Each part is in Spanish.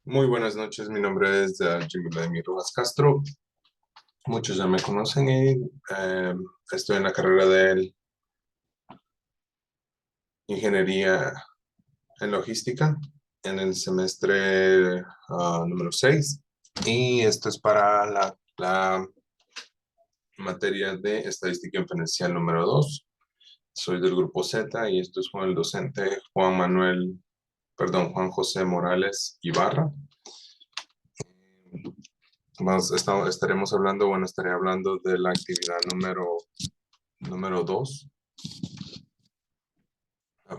Muy buenas noches, mi nombre es Jimmy Vladimir Rojas Castro. Muchos ya me conocen y estoy en la carrera de Ingeniería en Logística en el semestre número 6 y esto es para la materia de Estadística Inferencial número 2. Soy del grupo Z y esto es con el docente Juan José Morales Ibarra. Estaremos hablando, estaré hablando de la actividad número 2,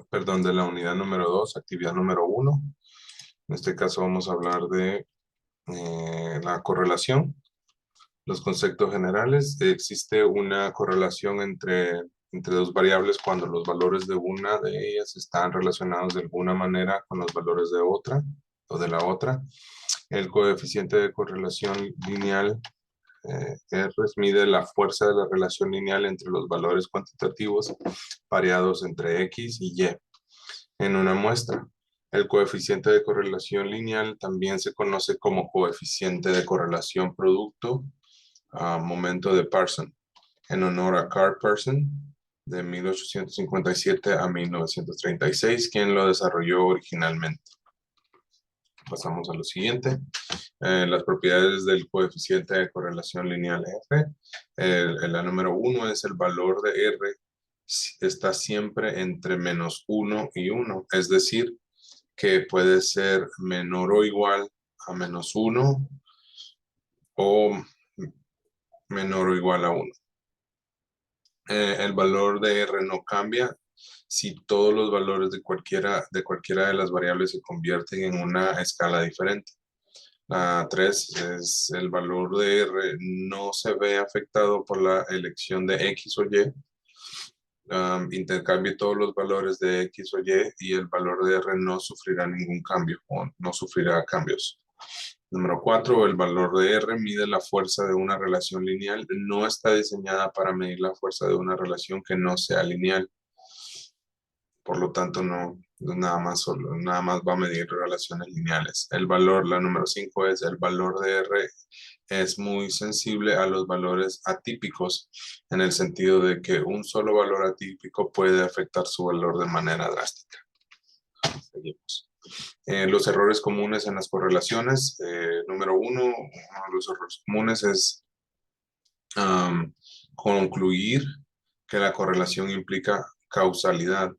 perdón, de la unidad número 2, actividad número 1. En este caso vamos a hablar de la correlación, los conceptos generales. Existe una correlación entre dos variables cuando los valores de una de ellas están relacionados de alguna manera con los valores de otra o de la otra. El coeficiente de correlación lineal R mide la fuerza de la relación lineal entre los valores cuantitativos variados entre X y Y en una muestra. El coeficiente de correlación lineal también se conoce como coeficiente de correlación producto momento de Parson, en honor a Carl Parson, de 1857 a 1936, quien lo desarrolló originalmente. Pasamos a lo siguiente. Las propiedades del coeficiente de correlación lineal R. La número 1 es el valor de R está siempre entre -1 y 1, es decir, que puede ser menor o igual a -1 o menor o igual a 1. El valor de R no cambia si todos los valores de cualquiera de las variables se convierten en una escala diferente. La 3 es el valor de R no se ve afectado por la elección de X o Y. Intercambie todos los valores de X o Y el valor de R no sufrirá ningún cambio o no sufrirá cambios. Número 4, el valor de R mide la fuerza de una relación lineal. No está diseñada para medir la fuerza de una relación que no sea lineal. Por lo tanto, nada más va a medir relaciones lineales. La número 5 es el valor de R es muy sensible a los valores atípicos, en el sentido de que un solo valor atípico puede afectar su valor de manera drástica. Seguimos. Los errores comunes en las correlaciones. Número 1, uno de los errores comunes es concluir que la correlación implica causalidad.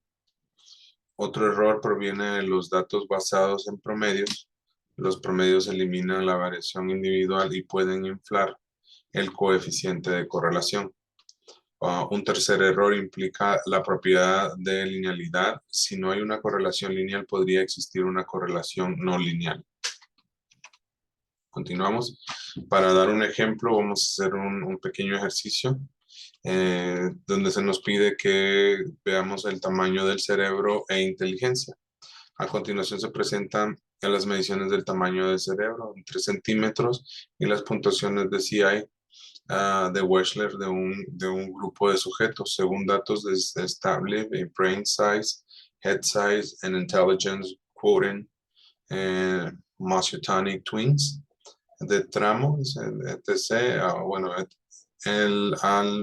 Otro error proviene de los datos basados en promedios. Los promedios eliminan la variación individual y pueden inflar el coeficiente de correlación. Un tercer error implica la propiedad de linealidad. Si no hay una correlación lineal, podría existir una correlación no lineal. Continuamos. Para dar un ejemplo, vamos a hacer un pequeño ejercicio donde se nos pide que veamos el tamaño del cerebro e inteligencia. A continuación se presentan las mediciones del tamaño del cerebro en 3 centímetros y las puntuaciones de CI de Wechsler de un grupo de sujetos según datos de Stable, Brain Size, Head Size and Intelligence Quotient, Muscle Twins, de tramo, etc. El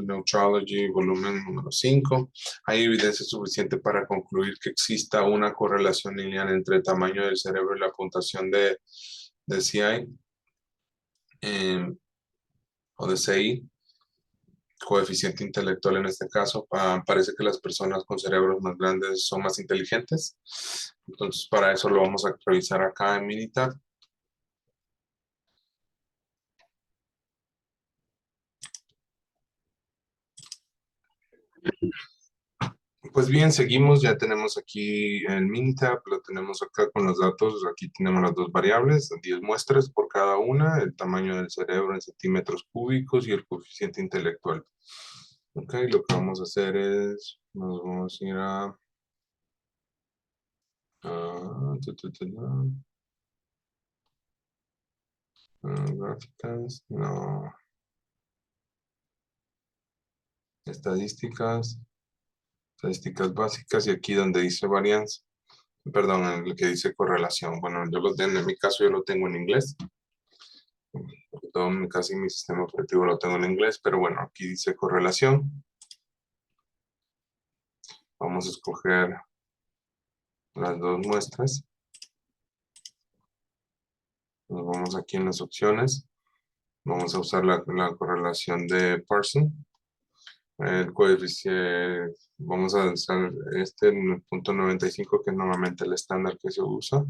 Neutrology, volumen número 5. Hay evidencia suficiente para concluir que exista una correlación lineal entre el tamaño del cerebro y la puntuación de CI o de CI, coeficiente intelectual en este caso. Parece que las personas con cerebros más grandes son más inteligentes. Entonces, para eso lo vamos a revisar acá en Minitab. Pues bien, seguimos, ya tenemos aquí el Minitab, lo tenemos acá con los datos, aquí tenemos las dos variables, 10 muestras por cada una, el tamaño del cerebro en centímetros cúbicos y el coeficiente intelectual. Ok, lo que vamos a hacer es, nos vamos a ir gráficas, no, estadísticas básicas y aquí donde dice varianza. Perdón, el que dice correlación. Bueno, en mi caso yo lo tengo en inglés. Casi mi sistema operativo lo tengo en inglés, pero bueno, aquí dice correlación. Vamos a escoger las dos muestras. Nos vamos aquí en las opciones. Vamos a usar la correlación de Parsons. El coeficiente, vamos a usar este en el punto 95, que es normalmente el estándar que se usa.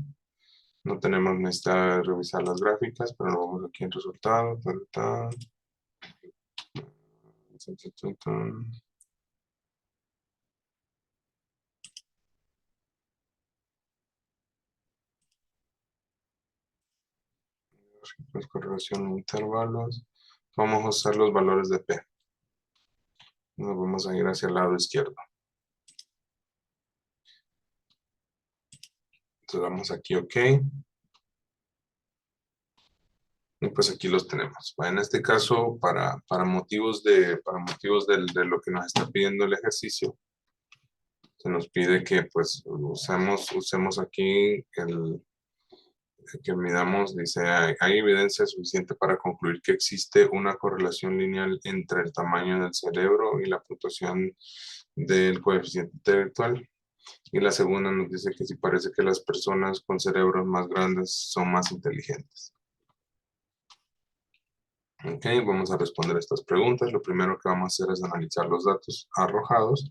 No tenemos necesidad de revisar las gráficas, pero lo vamos aquí en resultados. Pues correlación de intervalos. Vamos a usar los valores de P. Nos vamos a ir hacia el lado izquierdo. Entonces damos aquí OK. Y pues aquí los tenemos. En este caso, para motivos de lo que nos está pidiendo el ejercicio, se nos pide que pues usemos aquí que midamos, dice, hay evidencia suficiente para concluir que existe una correlación lineal entre el tamaño del cerebro y la puntuación del coeficiente intelectual. Y la segunda nos dice que si parece que las personas con cerebros más grandes son más inteligentes. Ok, vamos a responder estas preguntas. Lo primero que vamos a hacer es analizar los datos arrojados.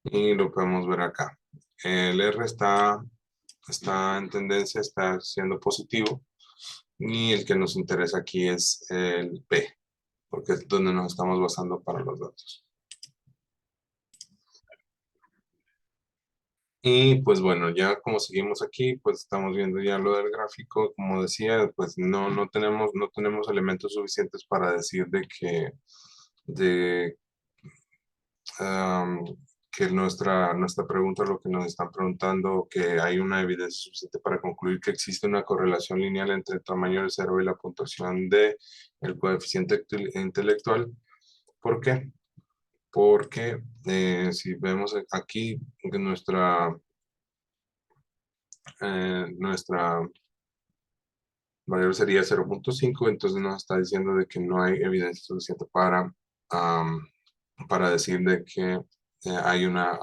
Y lo podemos ver acá. El R está en tendencia, está siendo positivo. Y el que nos interesa aquí es el P, porque es donde nos estamos basando para los datos. Y pues bueno, ya como seguimos aquí, pues estamos viendo ya lo del gráfico. Como decía, pues no tenemos elementos suficientes para decir de am, que nuestra pregunta, lo que nos están preguntando, que hay una evidencia suficiente para concluir que existe una correlación lineal entre el tamaño del cerebro y la puntuación de el coeficiente intelectual. ¿Por qué? Porque si vemos aquí que nuestra variable sería 0.5, entonces nos está diciendo de que no hay evidencia suficiente para decir de que hay una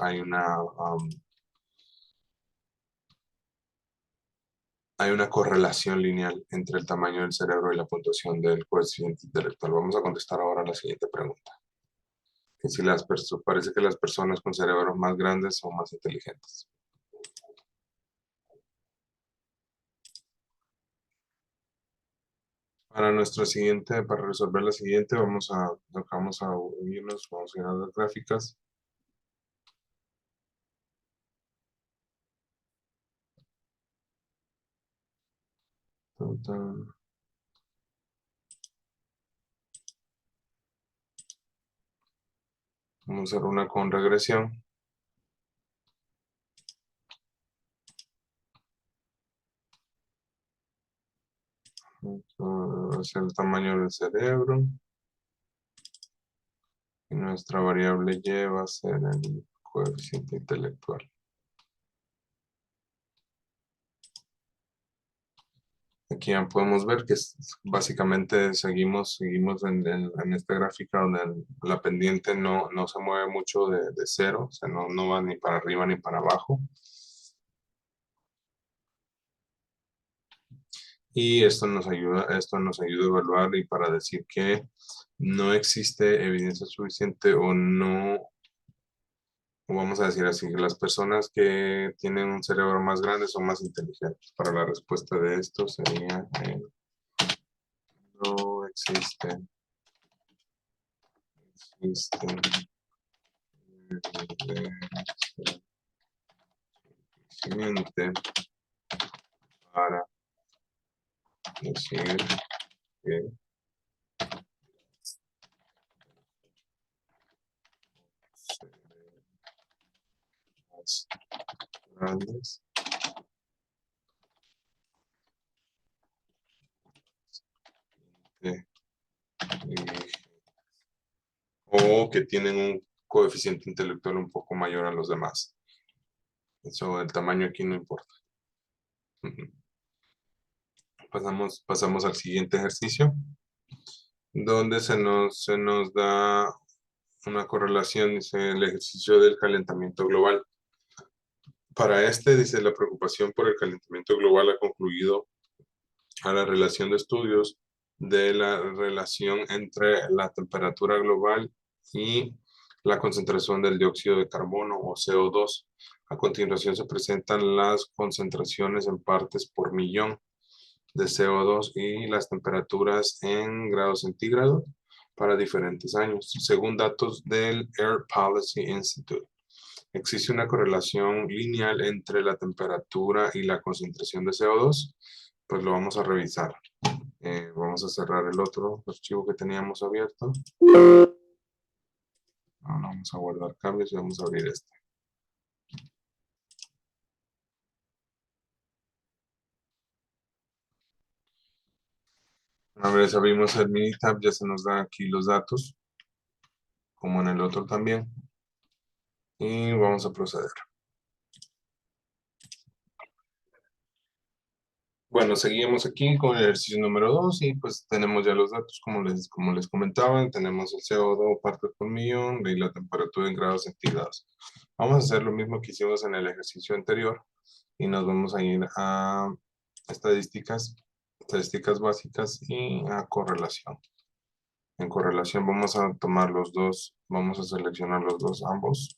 correlación lineal entre el tamaño del cerebro y la puntuación del coeficiente intelectual. Vamos a contestar ahora la siguiente pregunta. Que si parece que las personas con cerebros más grandes son más inteligentes. Para resolver la siguiente, vamos a unirnos, vamos a ir a las gráficas. Tan, tan. Vamos a hacer una con regresión. Hacia el tamaño del cerebro. Y nuestra variable y va a ser el coeficiente intelectual. Aquí ya podemos ver que básicamente seguimos en esta gráfica donde la pendiente no se mueve mucho de cero, o sea, no va ni para arriba ni para abajo. Y esto nos ayuda a evaluar y para decir que no existe evidencia suficiente o no, o vamos a decir así, las personas que tienen un cerebro más grande son más inteligentes. Para la respuesta de esto sería no existen suficiente para decir que más grandes que, o que tienen un coeficiente intelectual un poco mayor a los demás. Eso, el tamaño aquí no importa. Ujú. Pasamos al siguiente ejercicio, donde se nos da una correlación, dice el ejercicio del calentamiento global. Para este, dice, la preocupación por el calentamiento global ha concluido a la relación de estudios de la relación entre la temperatura global y la concentración del dióxido de carbono o CO2. A continuación se presentan las concentraciones en partes por millón de CO2 y las temperaturas en grados centígrados para diferentes años, según datos del Air Policy Institute. ¿Existe una correlación lineal entre la temperatura y la concentración de CO2? Pues lo vamos a revisar. Vamos a cerrar el otro archivo que teníamos abierto. Ahora vamos a guardar cambios y vamos a abrir este. Una vez abrimos el Minitab, ya se nos dan aquí los datos, como en el otro también. Y vamos a proceder. Bueno, seguimos aquí con el ejercicio número 2 y pues tenemos ya los datos como les comentaba. Tenemos el CO2 partes por millón y la temperatura en grados centígrados. Vamos a hacer lo mismo que hicimos en el ejercicio anterior y nos vamos a ir a estadísticas básicas y a correlación. En correlación vamos a tomar los dos, vamos a seleccionar los dos ambos.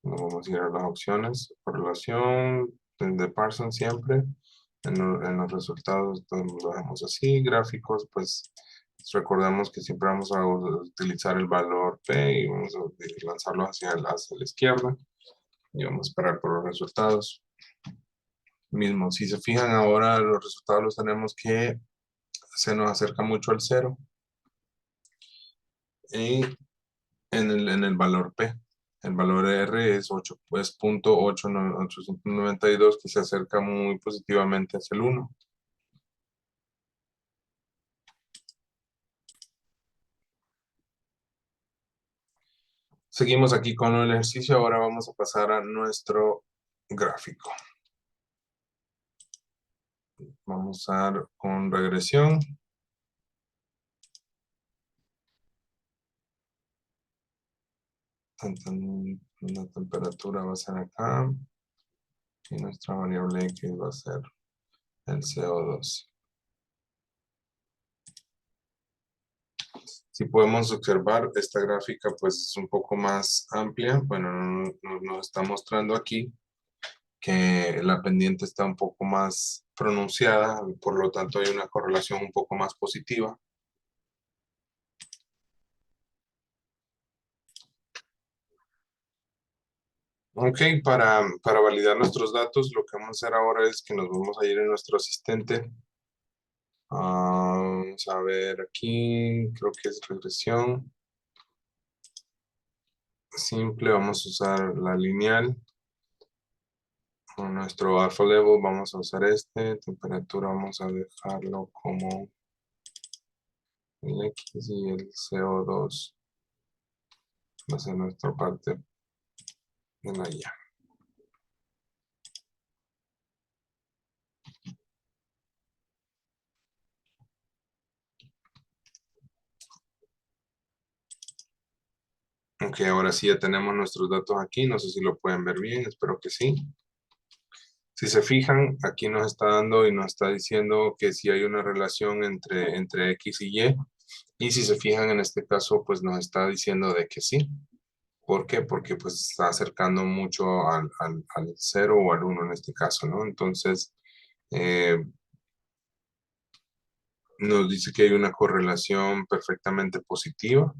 Nos vamos a ir a las opciones, correlación de Parsons siempre. En los resultados lo dejamos así, gráficos, pues recordamos que siempre vamos a utilizar el valor P y vamos a lanzarlo hacia la izquierda y vamos a esperar por los resultados. Mismo, si se fijan ahora los resultados los tenemos que se nos acerca mucho al cero y en el valor P. El valor R es 8, pues 0.892 que se acerca muy positivamente hacia el 1. Seguimos aquí con el ejercicio. Ahora vamos a pasar a nuestro gráfico. Vamos a dar con regresión. La temperatura va a ser acá. Y nuestra variable X va a ser el CO2. Si podemos observar, esta gráfica pues es un poco más amplia. Bueno, nos está mostrando aquí que la pendiente está un poco más pronunciada, por lo tanto hay una correlación un poco más positiva. Ok, para validar nuestros datos, lo que vamos a hacer ahora es que nos vamos a ir en nuestro asistente. Vamos a ver aquí, creo que es regresión. Simple, vamos a usar la lineal. Con nuestro alpha level vamos a usar este. Temperatura vamos a dejarlo como el X y el CO2 va a ser nuestra parte de la IA. Ok, ahora sí ya tenemos nuestros datos aquí. No sé si lo pueden ver bien, espero que sí. Si se fijan, aquí nos está dando y nos está diciendo que si hay una relación entre X y Y. Y si se fijan en este caso, pues nos está diciendo de que sí. ¿Por qué? Porque pues está acercando mucho al 0 o al 1 en este caso, ¿no? Entonces, eh, nos dice que hay una correlación perfectamente positiva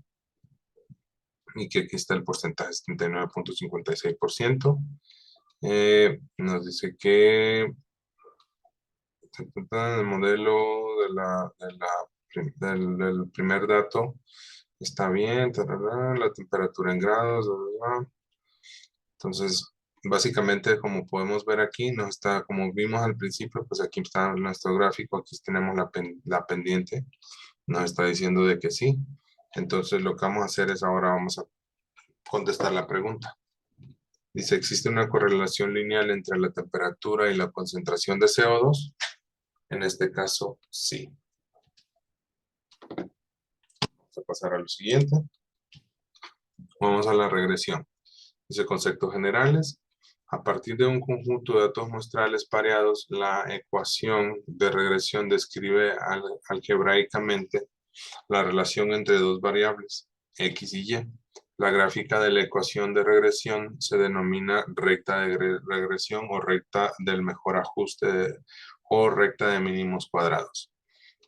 y que aquí está el porcentaje 79.56%. Nos dice que el modelo del primer dato está bien, tarará, la temperatura en grados, bla, bla, bla. Entonces, básicamente, como podemos ver aquí, nos está, como vimos al principio, pues aquí está nuestro gráfico, aquí tenemos la pendiente, nos está diciendo de que sí. Entonces, lo que vamos a hacer es ahora vamos a contestar la pregunta. Dice, ¿existe una correlación lineal entre la temperatura y la concentración de CO2? En este caso, sí. Vamos a pasar a lo siguiente. Vamos a la regresión. Dice, conceptos generales. A partir de un conjunto de datos muestrales pareados, la ecuación de regresión describe algebraicamente la relación entre dos variables, X y Y. La gráfica de la ecuación de regresión se denomina recta de regresión o recta del mejor ajuste o recta de mínimos cuadrados.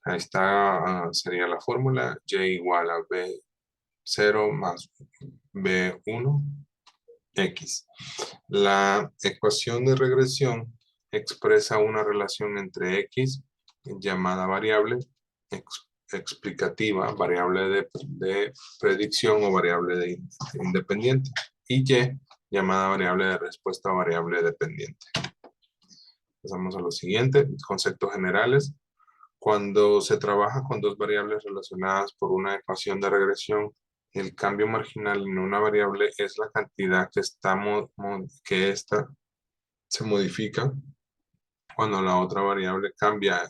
Ahí está, sería la fórmula Y igual a B0 más B1 X. La ecuación de regresión expresa una relación entre X, llamada variable explicativa, variable de predicción o variable independiente, y Y, llamada variable de respuesta, variable dependiente. Pasamos a lo siguiente, conceptos generales. Cuando se trabaja con dos variables relacionadas por una ecuación de regresión, el cambio marginal en una variable es la cantidad que esta se modifica cuando la otra variable cambia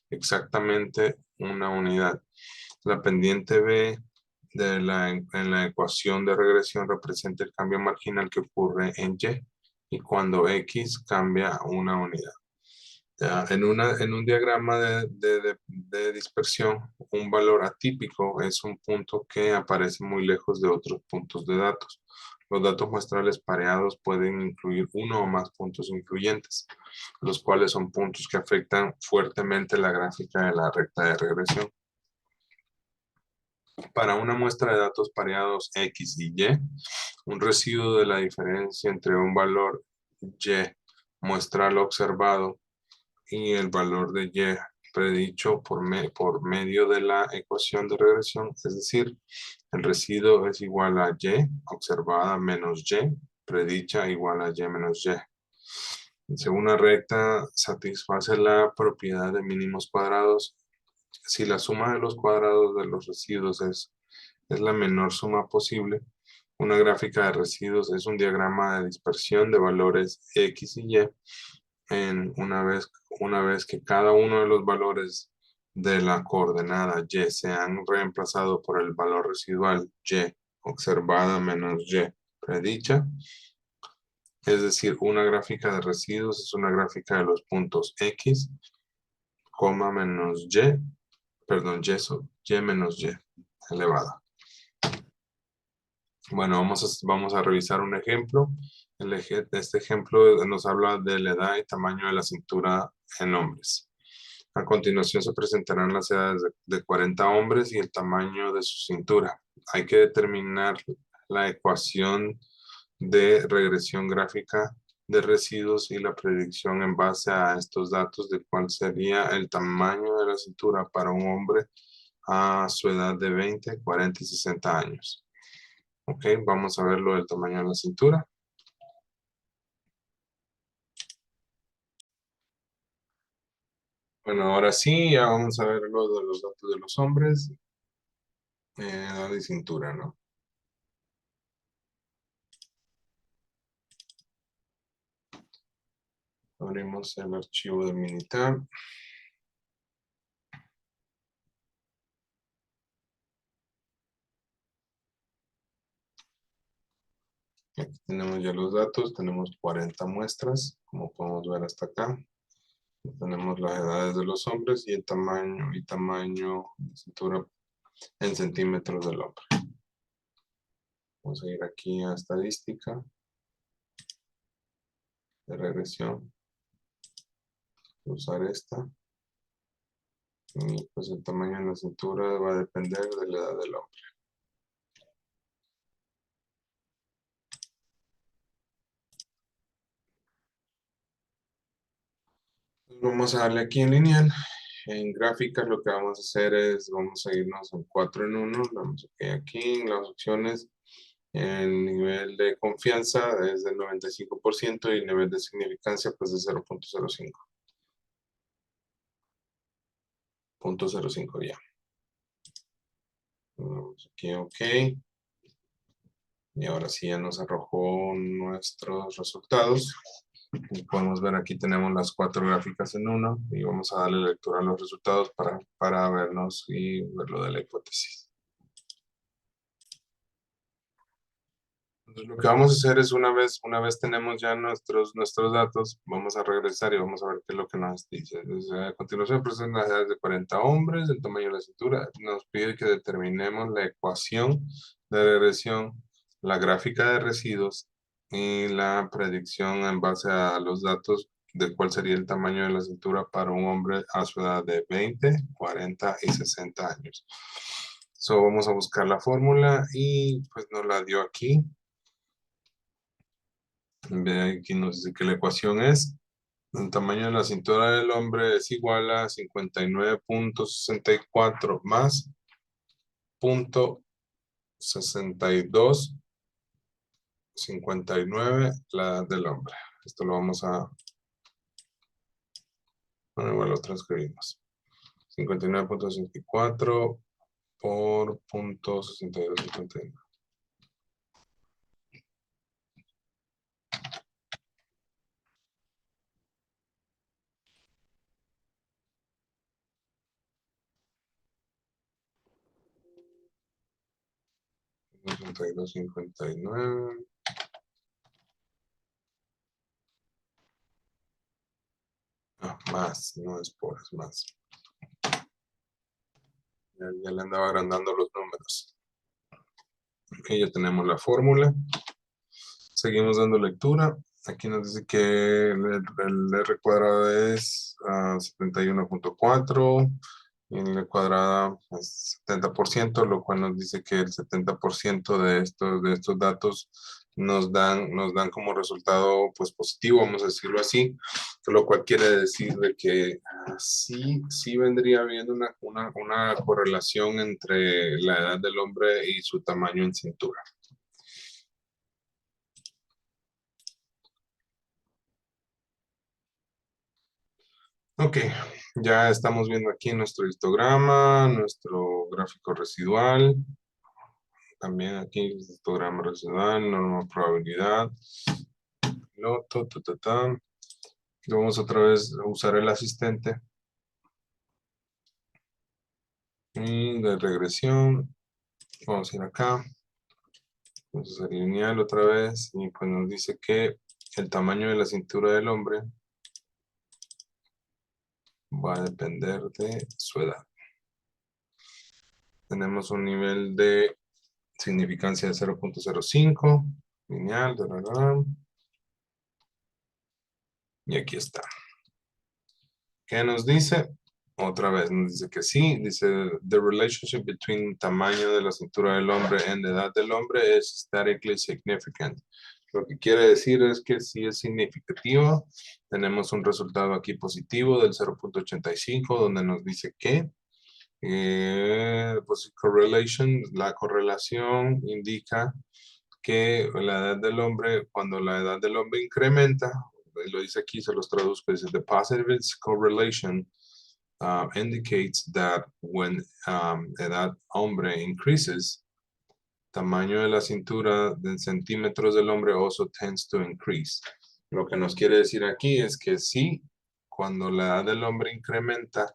exactamente una unidad. La pendiente B en la ecuación de regresión representa el cambio marginal que ocurre en Y cuando X cambia una unidad. Ya, en un diagrama de dispersión, un valor atípico es un punto que aparece muy lejos de otros puntos de datos. Los datos muestrales pareados pueden incluir uno o más puntos influyentes, los cuales son puntos que afectan fuertemente la gráfica de la recta de regresión. Para una muestra de datos pareados X y Y, un residuo de la diferencia entre un valor Y muestral observado y el valor de Y predicho por medio de la ecuación de regresión, es decir, el residuo es igual a Y observada menos Y predicha igual a Y menos Y. Según una recta satisface la propiedad de mínimos cuadrados si la suma de los cuadrados de los residuos es la menor suma posible. Una gráfica de residuos es un diagrama de dispersión de valores X y Y una vez que cada uno de los valores de la coordenada Y se han reemplazado por el valor residual Y observada menos Y predicha. Es decir, una gráfica de residuos es una gráfica de los puntos X, menos Y, perdón, Y menos Y elevada. Bueno, vamos a revisar un ejemplo. Este ejemplo nos habla de la edad y tamaño de la cintura en hombres. A continuación se presentarán las edades de 40 hombres y el tamaño de su cintura. Hay que determinar la ecuación de regresión gráfica de residuos y la predicción en base a estos datos de cuál sería el tamaño de la cintura para un hombre a su edad de 20, 40 y 60 años. Ok, vamos a ver lo del tamaño de la cintura. Bueno, ahora sí, ya vamos a ver lo de los datos de los hombres. Edad y cintura, ¿no? Abrimos el archivo de Minitab. Aquí tenemos ya los datos, tenemos 40 muestras, como podemos ver hasta acá. Tenemos las edades de los hombres y el tamaño de cintura en centímetros del hombre. Vamos a ir aquí a estadística de regresión. Usar esta. Y pues el tamaño de la cintura va a depender de la edad del hombre. Vamos a darle aquí en lineal. En gráficas lo que vamos a hacer es, vamos a irnos en 4 en 1. Vamos aquí en las opciones. El nivel de confianza es del 95% y el nivel de significancia pues de 0.05. 0.05 ya. Vamos aquí, ok. Y ahora sí ya nos arrojó nuestros resultados. Y podemos ver aquí tenemos las 4 gráficas en uno y vamos a darle lectura a los resultados para vernos y ver lo de la hipótesis. Entonces, lo que vamos a hacer es una vez tenemos ya nuestros datos, vamos a regresar y vamos a ver qué es lo que nos dice. Entonces, a continuación, presentan las edades de 40 hombres, el tamaño de la cintura. Nos pide que determinemos la ecuación de regresión, la gráfica de residuos y la predicción en base a los datos de cuál sería el tamaño de la cintura para un hombre a su edad de 20, 40 y 60 años. So, vamos a buscar la fórmula y pues nos la dio aquí. Ve aquí nos dice que la ecuación es el tamaño de la cintura del hombre es igual a 59.64 más 0.6259 la edad del hombre. Esto lo vamos a, bueno, igual lo transcribimos. 59.64 por 0.6259. 6259. Más, no es por, es más. Ya le andaba agrandando los números. Ok, ya tenemos la fórmula. Seguimos dando lectura. Aquí nos dice que el R cuadrado es 71.4 y en L cuadrada es 70%, lo cual nos dice que el 70% de estos datos nos dan como resultado pues positivo, vamos a decirlo así, lo cual quiere decir de que sí vendría habiendo una correlación entre la edad del hombre y su tamaño en cintura. Ok, ya estamos viendo aquí nuestro histograma, nuestro gráfico residual. También aquí el histograma residual, norma probabilidad. Piloto, Vamos otra vez a usar el asistente. Y de regresión. Vamos a ir acá. Vamos a hacer lineal otra vez. Y pues nos dice que el tamaño de la cintura del hombre va a depender de su edad. Tenemos un nivel de significancia de 0.05, lineal, y aquí está. ¿Qué nos dice? Otra vez nos dice que sí, dice the relationship between tamaño de la cintura del hombre and the edad del hombre is statistically significant. Lo que quiere decir es que sí es significativo. Tenemos un resultado aquí positivo del 0.85 donde nos dice que pues correlation, la correlación indica que la edad del hombre, cuando la edad del hombre incrementa, lo dice aquí, se los traduzco, dice the positive correlation indicates that when edad hombre increases, tamaño de la cintura en centímetros del hombre also tends to increase. Lo que nos quiere decir aquí es que sí, cuando la edad del hombre incrementa,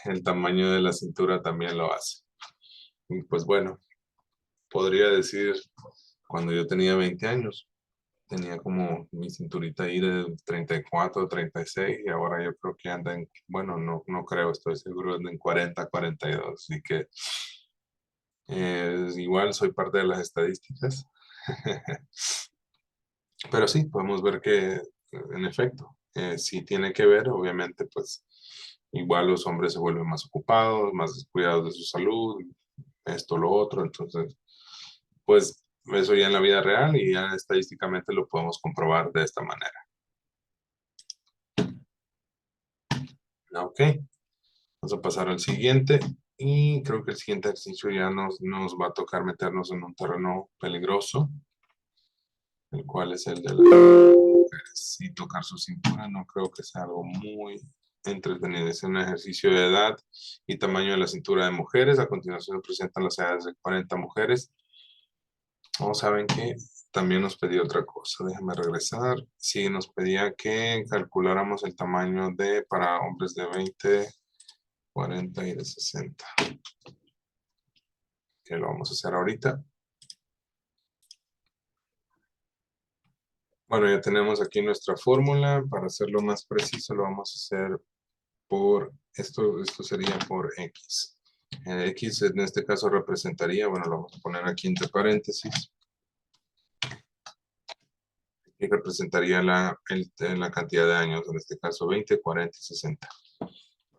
el tamaño de la cintura también lo hace. Y pues bueno, podría decir, cuando yo tenía 20 años, tenía como mi cinturita ahí de 34, 36 y ahora yo creo que anda en, bueno, no creo, estoy seguro, anda en 40, 42. Así que igual soy parte de las estadísticas. Pero sí, podemos ver que en efecto, sí tiene que ver, obviamente, pues igual los hombres se vuelven más ocupados, más descuidados de su salud, esto, lo otro, entonces, pues eso ya en la vida real y ya estadísticamente lo podemos comprobar de esta manera. Ok, vamos a pasar al siguiente y creo que el siguiente ejercicio ya nos va a tocar meternos en un terreno peligroso, el cual es el de las mujeres. Y tocar su cintura no creo que sea algo muy entretenido. Es un ejercicio de edad y tamaño de la cintura de mujeres. A continuación se presentan las edades de 40 mujeres. No, ¿saben qué? También nos pedía otra cosa. Déjame regresar. Sí, nos pedía que calculáramos el tamaño para hombres de 20, 40 y de 60. Que lo vamos a hacer ahorita. Bueno, ya tenemos aquí nuestra fórmula. Para hacerlo más preciso, lo vamos a hacer por esto sería por X. X en este caso representaría, bueno, lo vamos a poner aquí entre paréntesis. Y representaría la cantidad de años, en este caso 20, 40 y 60.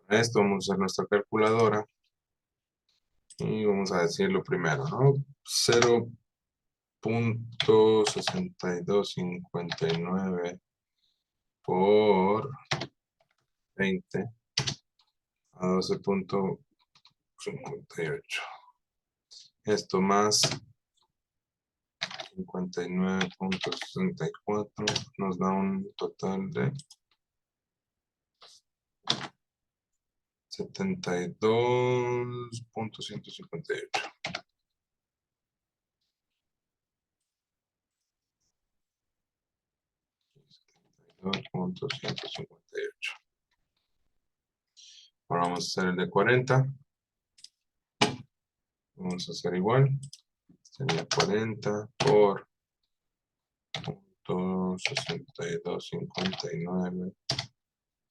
Para esto vamos a usar nuestra calculadora. Y vamos a decir lo primero, ¿no? 0.6259 por 20 a 12.58. Esto más 59.64 nos da un total de 72.158. 72.158. Ahora vamos a hacer el de 40. Vamos a hacer igual. Sería 40 por 62.59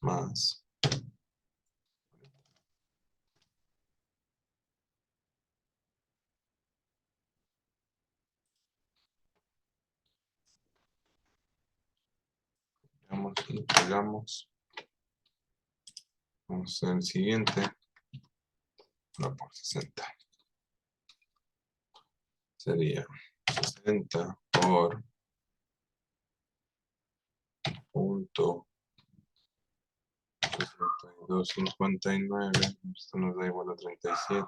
más. Y pegamos. Vamos a hacer el siguiente. No, por 60. Sería 60 por punto 62.59. Esto nos da igual a 37.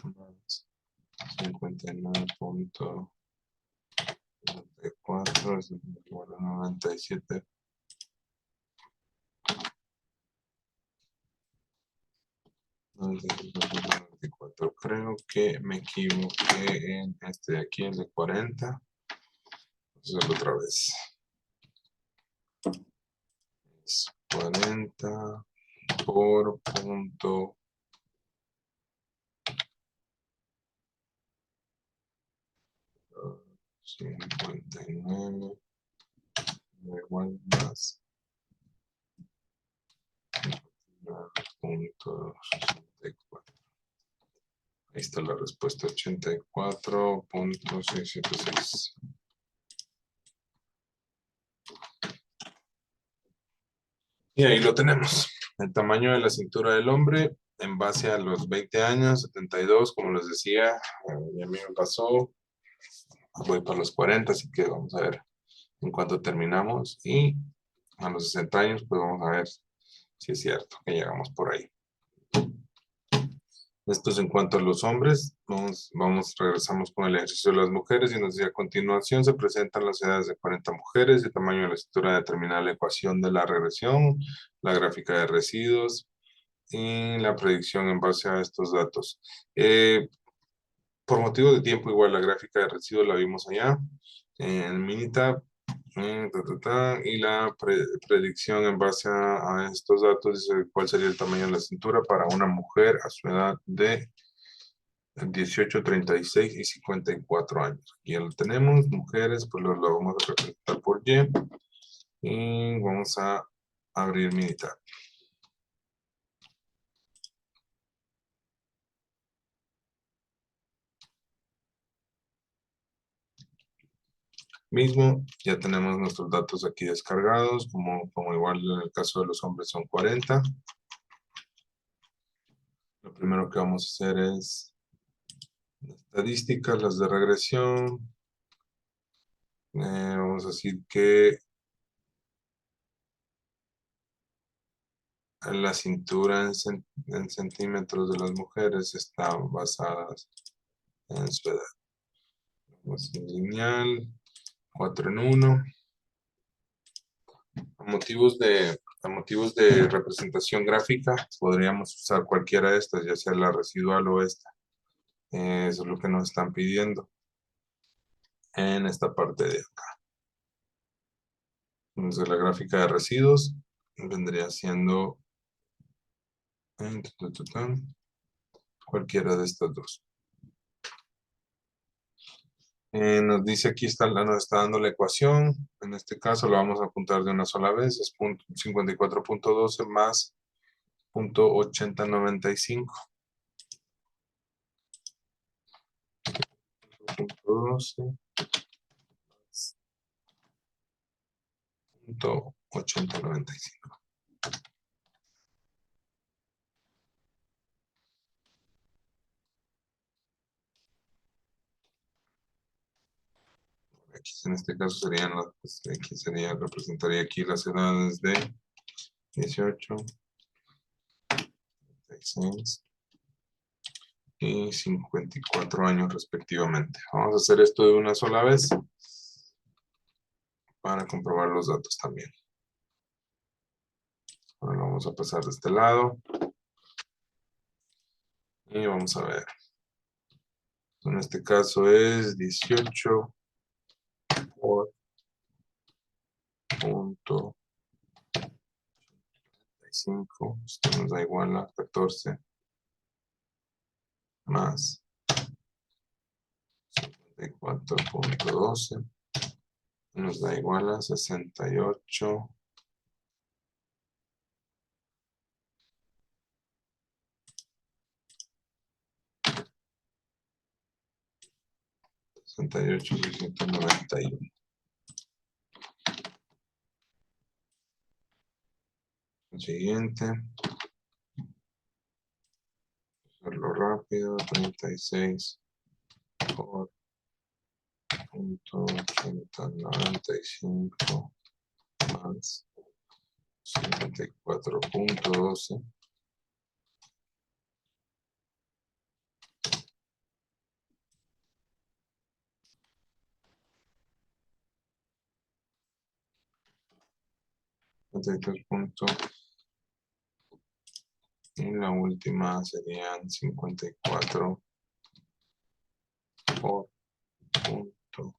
Más 59.94 es igual a 97. Creo que me equivoqué en este de aquí, el de 40. Vamos a hacerlo otra vez. Es 40 por punto 59 igual más punto 64. Ahí está la respuesta, 84.676. Y ahí lo tenemos. El tamaño de la cintura del hombre en base a los 20 años, 72, como les decía, a mí me pasó. Voy para los 40, así que vamos a ver en cuánto terminamos. Y a los 60 años, pues vamos a ver si es cierto que llegamos por ahí. Esto es en cuanto a los hombres. Regresamos con el ejercicio de las mujeres y nos dice a continuación se presentan las edades de 40 mujeres, el tamaño de la estructura determina la ecuación de la regresión, la gráfica de residuos y la predicción en base a estos datos. Por motivo de tiempo, igual la gráfica de residuos la vimos allá en Minitab. Y la predicción en base a estos datos dice cuál sería el tamaño de la cintura para una mujer a su edad de 18, 36 y 54 años. Aquí ya lo tenemos, mujeres, pues lo vamos a representar por Y. Y vamos a abrir Minitab. Mismo, ya tenemos nuestros datos aquí descargados, como igual en el caso de los hombres son 40. Lo primero que vamos a hacer es estadísticas, las de regresión. Vamos a decir que la cintura en centímetros de las mujeres está basada en su edad. Vamos a lineal, 4 en 1. A motivos de A motivos de representación gráfica, podríamos usar cualquiera de estas, ya sea la residual o esta. Eso es lo que nos están pidiendo en esta parte de acá. Entonces, la gráfica de residuos vendría siendo cualquiera de estas dos. Nos dice aquí nos está dando la ecuación. En este caso lo vamos a apuntar de una sola vez. Es 54.12 más 0.8095. 12 .8095. X en este caso serían X representaría aquí las edades de 18, 36 y 54 años respectivamente. Vamos a hacer esto de una sola vez para comprobar los datos también. Ahora lo vamos a pasar de este lado. Y vamos a ver. En este caso es 18 por punto 5. Esto nos da igual a 14 más 54.12. Nos da igual a 68. 68.691. El siguiente. Hacerlo rápido. 36 por punto 8095 más 54.12. Y la última serían 54 por punto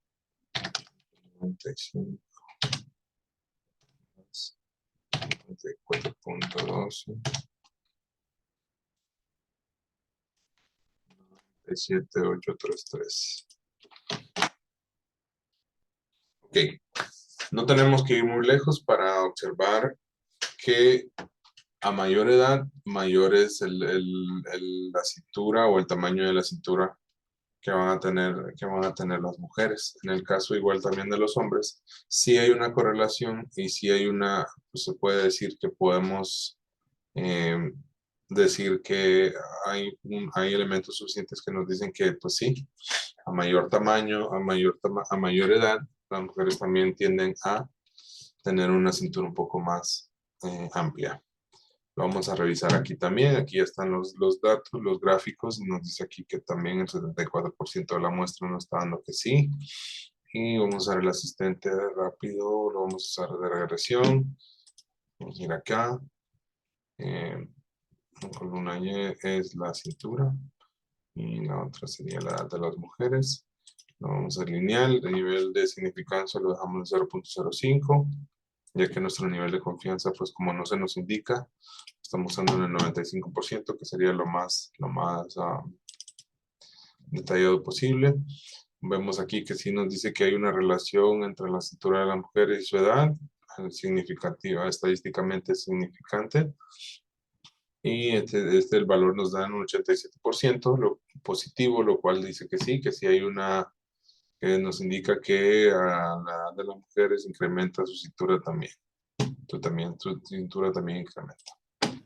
95 más 54.12. 97.833. Ok, no tenemos que ir muy lejos para observar que a mayor edad, mayor es la cintura o el tamaño de la cintura que van a tener las mujeres. En el caso igual también de los hombres, sí hay una correlación y sí hay pues se puede decir que podemos decir que hay elementos suficientes que nos dicen que pues sí, a mayor tamaño, a mayor edad, las mujeres también tienden a tener una cintura un poco más amplia. Lo vamos a revisar aquí también. Aquí están los datos, los gráficos. Nos dice aquí que también el 74% de la muestra nos está dando que sí. Y vamos a usar el asistente rápido. Lo vamos a usar de regresión. Vamos a ir acá. La columna Y es la cintura. Y la otra sería la edad de las mujeres. Lo vamos a hacer lineal. El nivel de significancia lo dejamos en 0.05. Ya que nuestro nivel de confianza, pues como no se nos indica, estamos usando en el 95%, que sería lo más detallado posible. Vemos aquí que sí nos dice que hay una relación entre la cintura de las mujeres y su edad, significativa, estadísticamente significante. Y el valor nos da un 87%, lo positivo, lo cual dice que sí hay que nos indica que a la edad de las mujeres incrementa su cintura también. Su cintura también incrementa. Vamos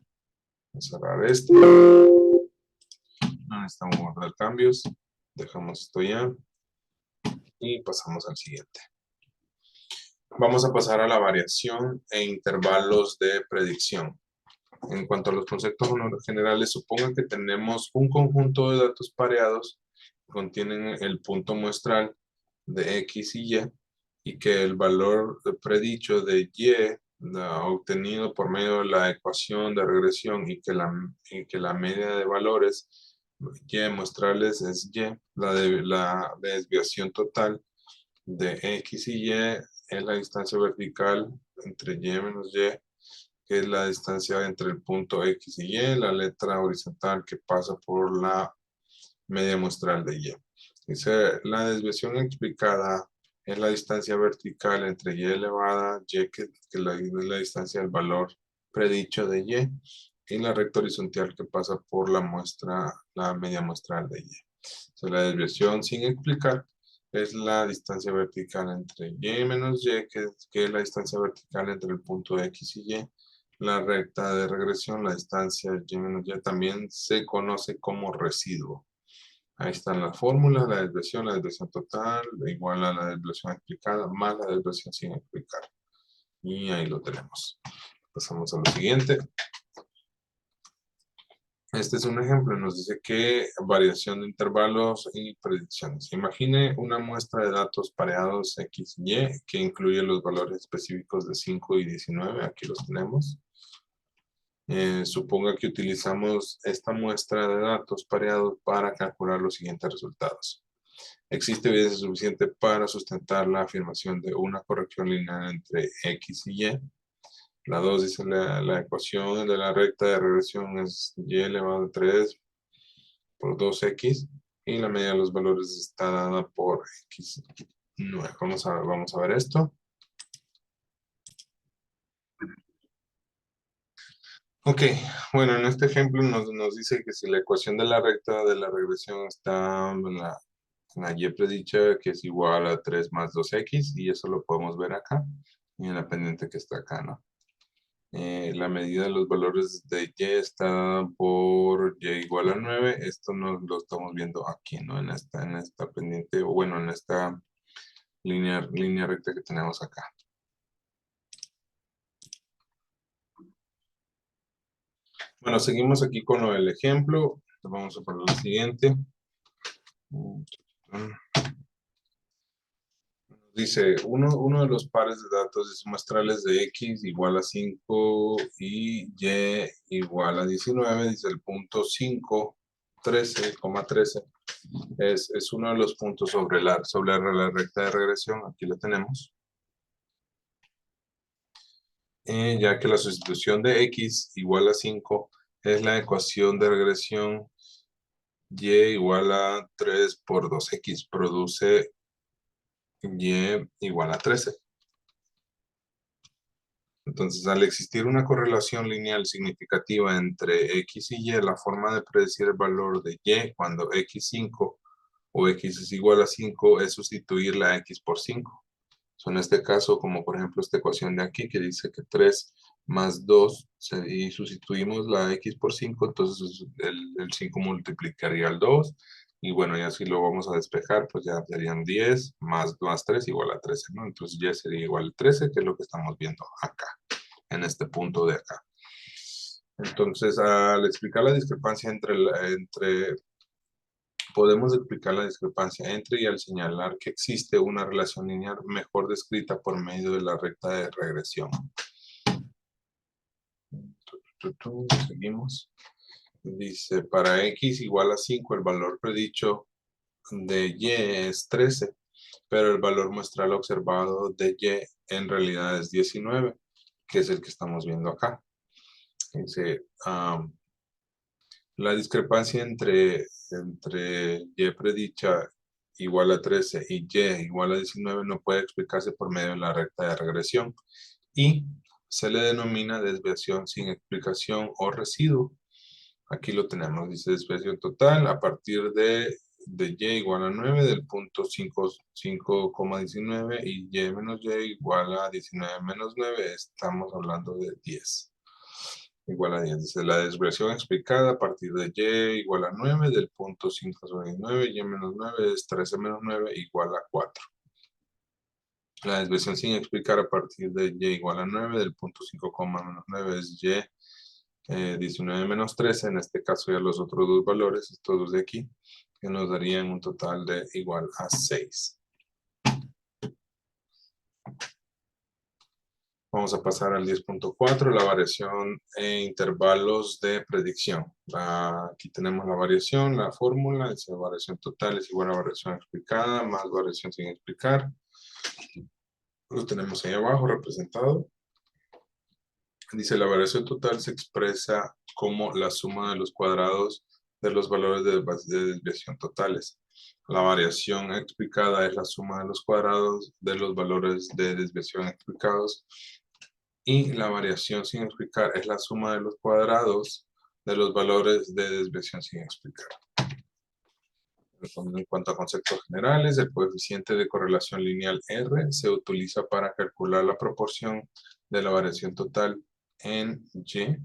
a cerrar esto. No necesitamos guardar cambios. Dejamos esto ya. Y pasamos al siguiente. Vamos a pasar a la variación e intervalos de predicción. En cuanto a los conceptos generales, supongan que tenemos un conjunto de datos pareados que contienen el punto muestral de X y Y que el valor predicho de Y obtenido por medio de la ecuación de regresión y que la media de valores y muestrales es y, la desviación total de x y es la distancia vertical entre y menos y, que es la distancia entre el punto x y la letra horizontal que pasa por la media muestral de y. Dice, la desviación explicada es la distancia vertical entre y elevada y, que es la distancia del valor predicho de y la recta horizontal que pasa por la muestra, la media muestral de y. Entonces, la desviación sin explicar es la distancia vertical entre y menos y, que es la distancia vertical entre el punto x y y. La recta de regresión, la distancia y menos y, también se conoce como residuo. Ahí están las fórmulas, la desviación total, igual a la desviación explicada, más la desviación sin explicar. Y ahí lo tenemos. Pasamos a lo siguiente. Este es un ejemplo, nos dice que variación de intervalos y predicciones. Imagine una muestra de datos pareados X y Y que incluye los valores específicos de 5 y 19. Aquí los tenemos. Suponga que utilizamos esta muestra de datos pareados para calcular los siguientes resultados. Existe evidencia suficiente para sustentar la afirmación de una corrección lineal entre X y Y. La 2 dice la ecuación de la recta de regresión es Y elevado a 3 por 2X y la media de los valores está dada por X. Vamos a ver esto. Ok, bueno, en este ejemplo nos dice que si la ecuación de la recta de la regresión está en la y predicha que es igual a 3 más 2x, y eso lo podemos ver acá, y en la pendiente que está acá, ¿no? La medida de los valores de y está dada por y igual a 9, esto lo estamos viendo aquí, ¿no? En esta pendiente, o bueno, en esta línea recta que tenemos acá. Bueno, seguimos aquí con lo del ejemplo. Vamos a poner lo siguiente. Dice, uno de los pares de datos muestrales de x igual a 5 y y igual a 19. Dice el punto 5, 13,13. Es uno de los puntos sobre la recta de regresión. Aquí lo tenemos. Ya que la sustitución de x igual a 5 es la ecuación de regresión y igual a 3 por 2x produce y igual a 13. Entonces, al existir una correlación lineal significativa entre x y y, la forma de predecir el valor de y cuando x5 o x es igual a 5 es sustituir la x por 5. En este caso, como por ejemplo esta ecuación de aquí que dice que 3 más 2 y sustituimos la x por 5, entonces el 5 multiplicaría el 2. Y bueno, ya si lo vamos a despejar, pues ya serían 10 más 3 igual a 13, ¿no? Entonces ya sería igual a 13, que es lo que estamos viendo acá, en este punto de acá. Entonces, al explicar la discrepancia podemos explicar la discrepancia entre y al señalar que existe una relación lineal mejor descrita por medio de la recta de regresión. Seguimos. Dice, para x igual a 5, el valor predicho de y es 13, pero el valor muestral observado de y en realidad es 19, que es el que estamos viendo acá. Dice, la discrepancia entre y predicha igual a 13 y y igual a 19 no puede explicarse por medio de la recta de regresión y se le denomina desviación sin explicación o residuo. Aquí lo tenemos, dice desviación total a partir de y igual a 9 del punto 5,19 y y menos y igual a 19 menos 9, estamos hablando de 10. Igual a 10. Dice la desviación explicada a partir de y igual a 9 del punto 5 sobre 9, y menos 9 es 13 menos 9 igual a 4. La desviación sin explicar a partir de y igual a 9 del punto 5, menos 9 es y 19 menos 13, en este caso ya los otros dos valores, estos dos de aquí, que nos darían un total de igual a 6. Vamos a pasar al 10.4, la variación e intervalos de predicción. Aquí tenemos la variación, la fórmula, dice variación total es igual a variación explicada más variación sin explicar. Lo tenemos ahí abajo representado. Dice la variación total se expresa como la suma de los cuadrados de los valores de desviación totales. La variación explicada es la suma de los cuadrados de los valores de desviación explicados. Y la variación sin explicar es la suma de los cuadrados de los valores de desviación sin explicar. En cuanto a conceptos generales, el coeficiente de correlación lineal R se utiliza para calcular la proporción de la variación total en Y,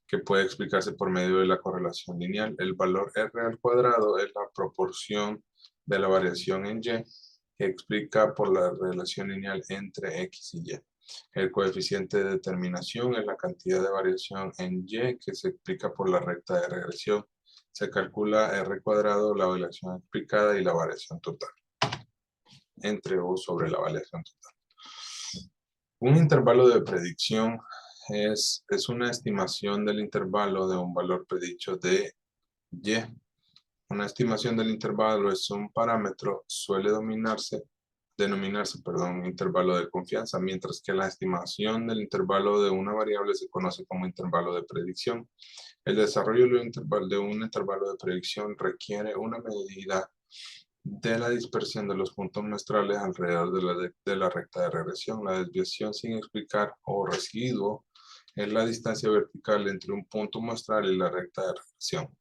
que puede explicarse por medio de la correlación lineal. El valor R al cuadrado es la proporción de la variación en Y, que explica por la relación lineal entre X y Y. El coeficiente de determinación es la cantidad de variación en Y que se explica por la recta de regresión. Se calcula R cuadrado, la variación explicada y la variación total, entre o sobre la variación total. Un intervalo de predicción es una estimación del intervalo de un valor predicho de Y. Una estimación del intervalo es un parámetro, suele denominarse, intervalo de confianza, mientras que la estimación del intervalo de una variable se conoce como intervalo de predicción. El desarrollo de un intervalo de predicción requiere una medida de la dispersión de los puntos muestrales alrededor de la recta de regresión. La desviación sin explicar o residuo es la distancia vertical entre un punto muestral y la recta de regresión.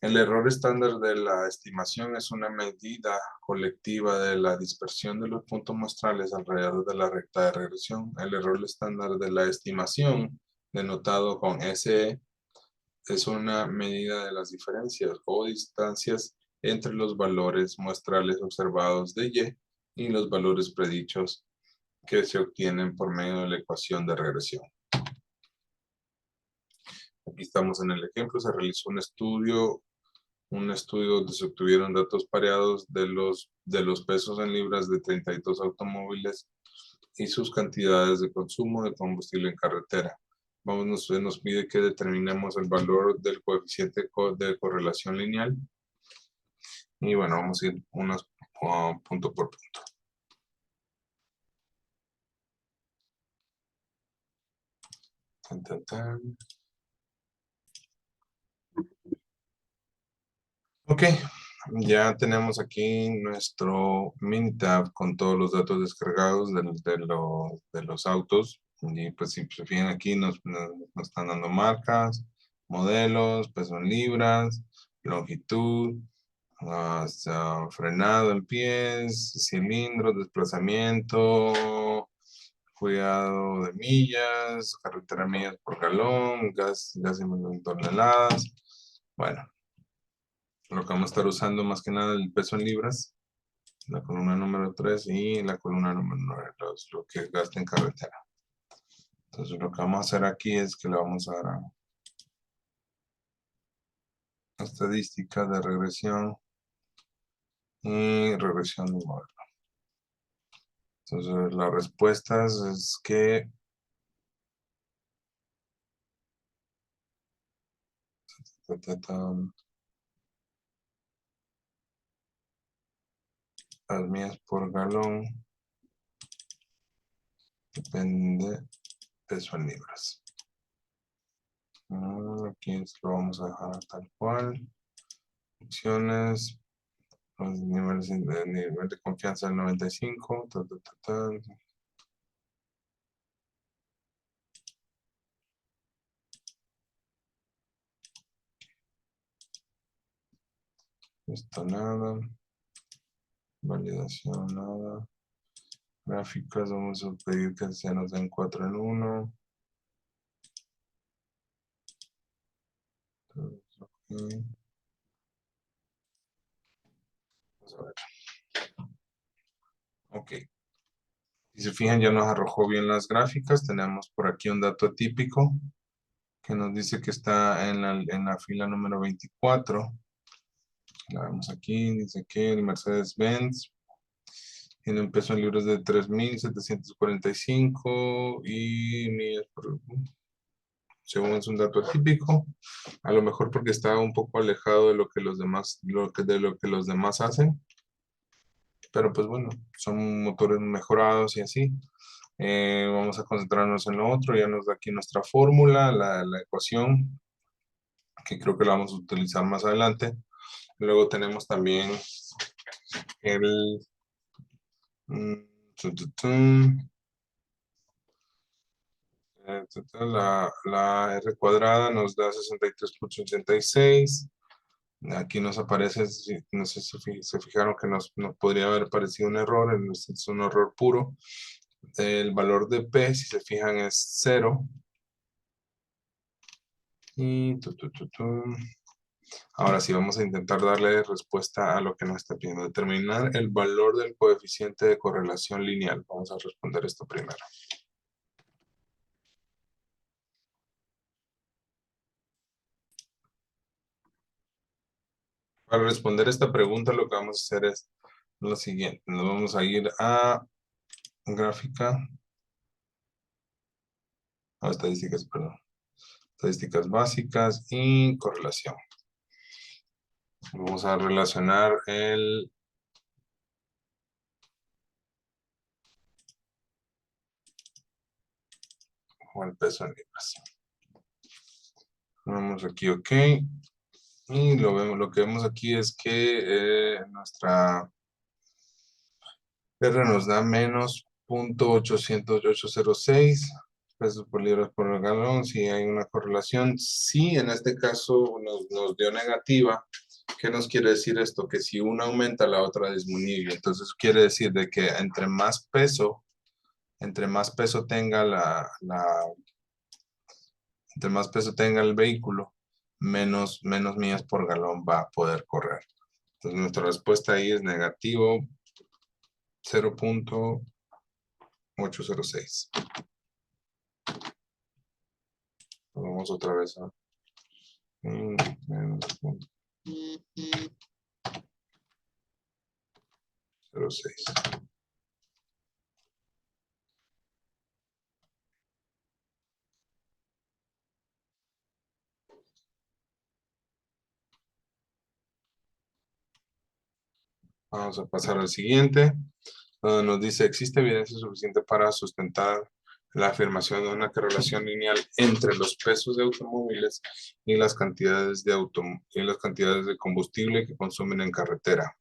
El error estándar de la estimación es una medida colectiva de la dispersión de los puntos muestrales alrededor de la recta de regresión. El error estándar de la estimación, denotado con SE, es una medida de las diferencias o distancias entre los valores muestrales observados de Y y los valores predichos que se obtienen por medio de la ecuación de regresión. Aquí estamos en el ejemplo, se realizó un estudio donde se obtuvieron datos pareados de los pesos en libras de 32 automóviles y sus cantidades de consumo de combustible en carretera. Nos pide que determinemos el valor del coeficiente de correlación lineal. Y bueno, vamos a ir punto por punto. Tan, tan, tan. Ok, ya tenemos aquí nuestro Minitab con todos los datos descargados de los autos. Y pues si se fijan aquí nos están dando marcas, modelos, peso en libras, longitud, frenado en pies, cilindros, desplazamiento, cuidado de millas, carretera millas por galón, gas en toneladas. Bueno. Lo que vamos a estar usando más que nada el peso en libras, la columna número 3 y la columna número 9, lo que gasta en carretera. Entonces lo que vamos a hacer aquí es que le vamos a dar a estadística de regresión y regresión de modelo. Entonces las respuestas es que las millas por galón depende peso en libras. Aquí lo vamos a dejar tal cual. Opciones, los niveles de nivel de confianza del 95. Esto nada. Validación nada. Gráficas, vamos a pedir que se nos den 4 en 1. Okay. Vamos a ver. Ok. Si se fijan, ya nos arrojó bien las gráficas. Tenemos por aquí un dato típico que nos dice que está en la fila número 24. La vemos aquí, dice que el Mercedes-Benz Tiene un peso en libras de 3.745 y millas por... Según es un dato atípico, a lo mejor porque está un poco alejado de lo que los demás, de lo que los demás hacen, pero pues bueno, son motores mejorados y así. Vamos a concentrarnos en lo otro, ya nos da aquí nuestra fórmula, la ecuación, que creo que la vamos a utilizar más adelante. Luego tenemos también el... mm, tun, tun, tun, la R cuadrada nos da 63,86. Aquí nos aparece, no sé si se fijaron que nos podría haber parecido un error, es un error puro. El valor de P, si se fijan, es 0. Y ahora sí, vamos a intentar darle respuesta a lo que nos está pidiendo. Determinar el valor del coeficiente de correlación lineal. Vamos a responder esto primero. Para responder esta pregunta, lo que vamos a hacer es lo siguiente. Nos vamos a ir a gráfica, a estadísticas, perdón. Estadísticas básicas y correlación. Vamos a relacionar con el peso en libras. Vamos aquí, ok. Y lo que vemos aquí es que nuestra R nos da menos 0.80806 pesos por libras por galón. Si hay una correlación, sí, en este caso nos dio negativa. ¿Qué nos quiere decir esto? Que si una aumenta, la otra disminuye. Entonces quiere decir de que entre más peso tenga entre más peso tenga el vehículo, menos millas por galón va a poder correr. Entonces nuestra respuesta ahí es negativo 0.806. Vamos otra vez a menos 0.06. Vamos a pasar al siguiente, donde nos dice, ¿existe evidencia suficiente para sustentar la afirmación de una correlación lineal entre los pesos de automóviles y las cantidades de combustible que consumen en carretera?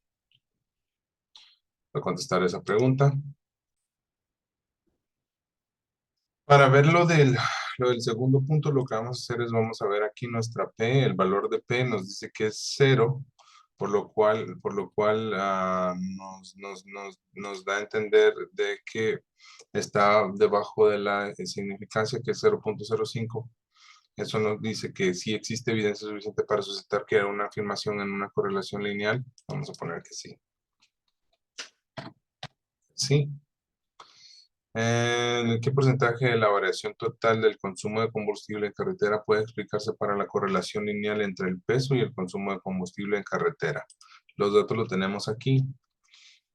Voy a contestar esa pregunta. Para ver lo del segundo punto, lo que vamos a hacer es, vamos a ver aquí nuestra P, el valor de P nos dice que es 0, por lo cual nos da a entender de que está debajo de la significancia, que es 0.05. Eso nos dice que sí existe evidencia suficiente para sustentar que era una afirmación en una correlación lineal. Vamos a poner que sí. Sí. ¿Qué porcentaje de la variación total del consumo de combustible en carretera puede explicarse para la correlación lineal entre el peso y el consumo de combustible en carretera? Los datos los tenemos aquí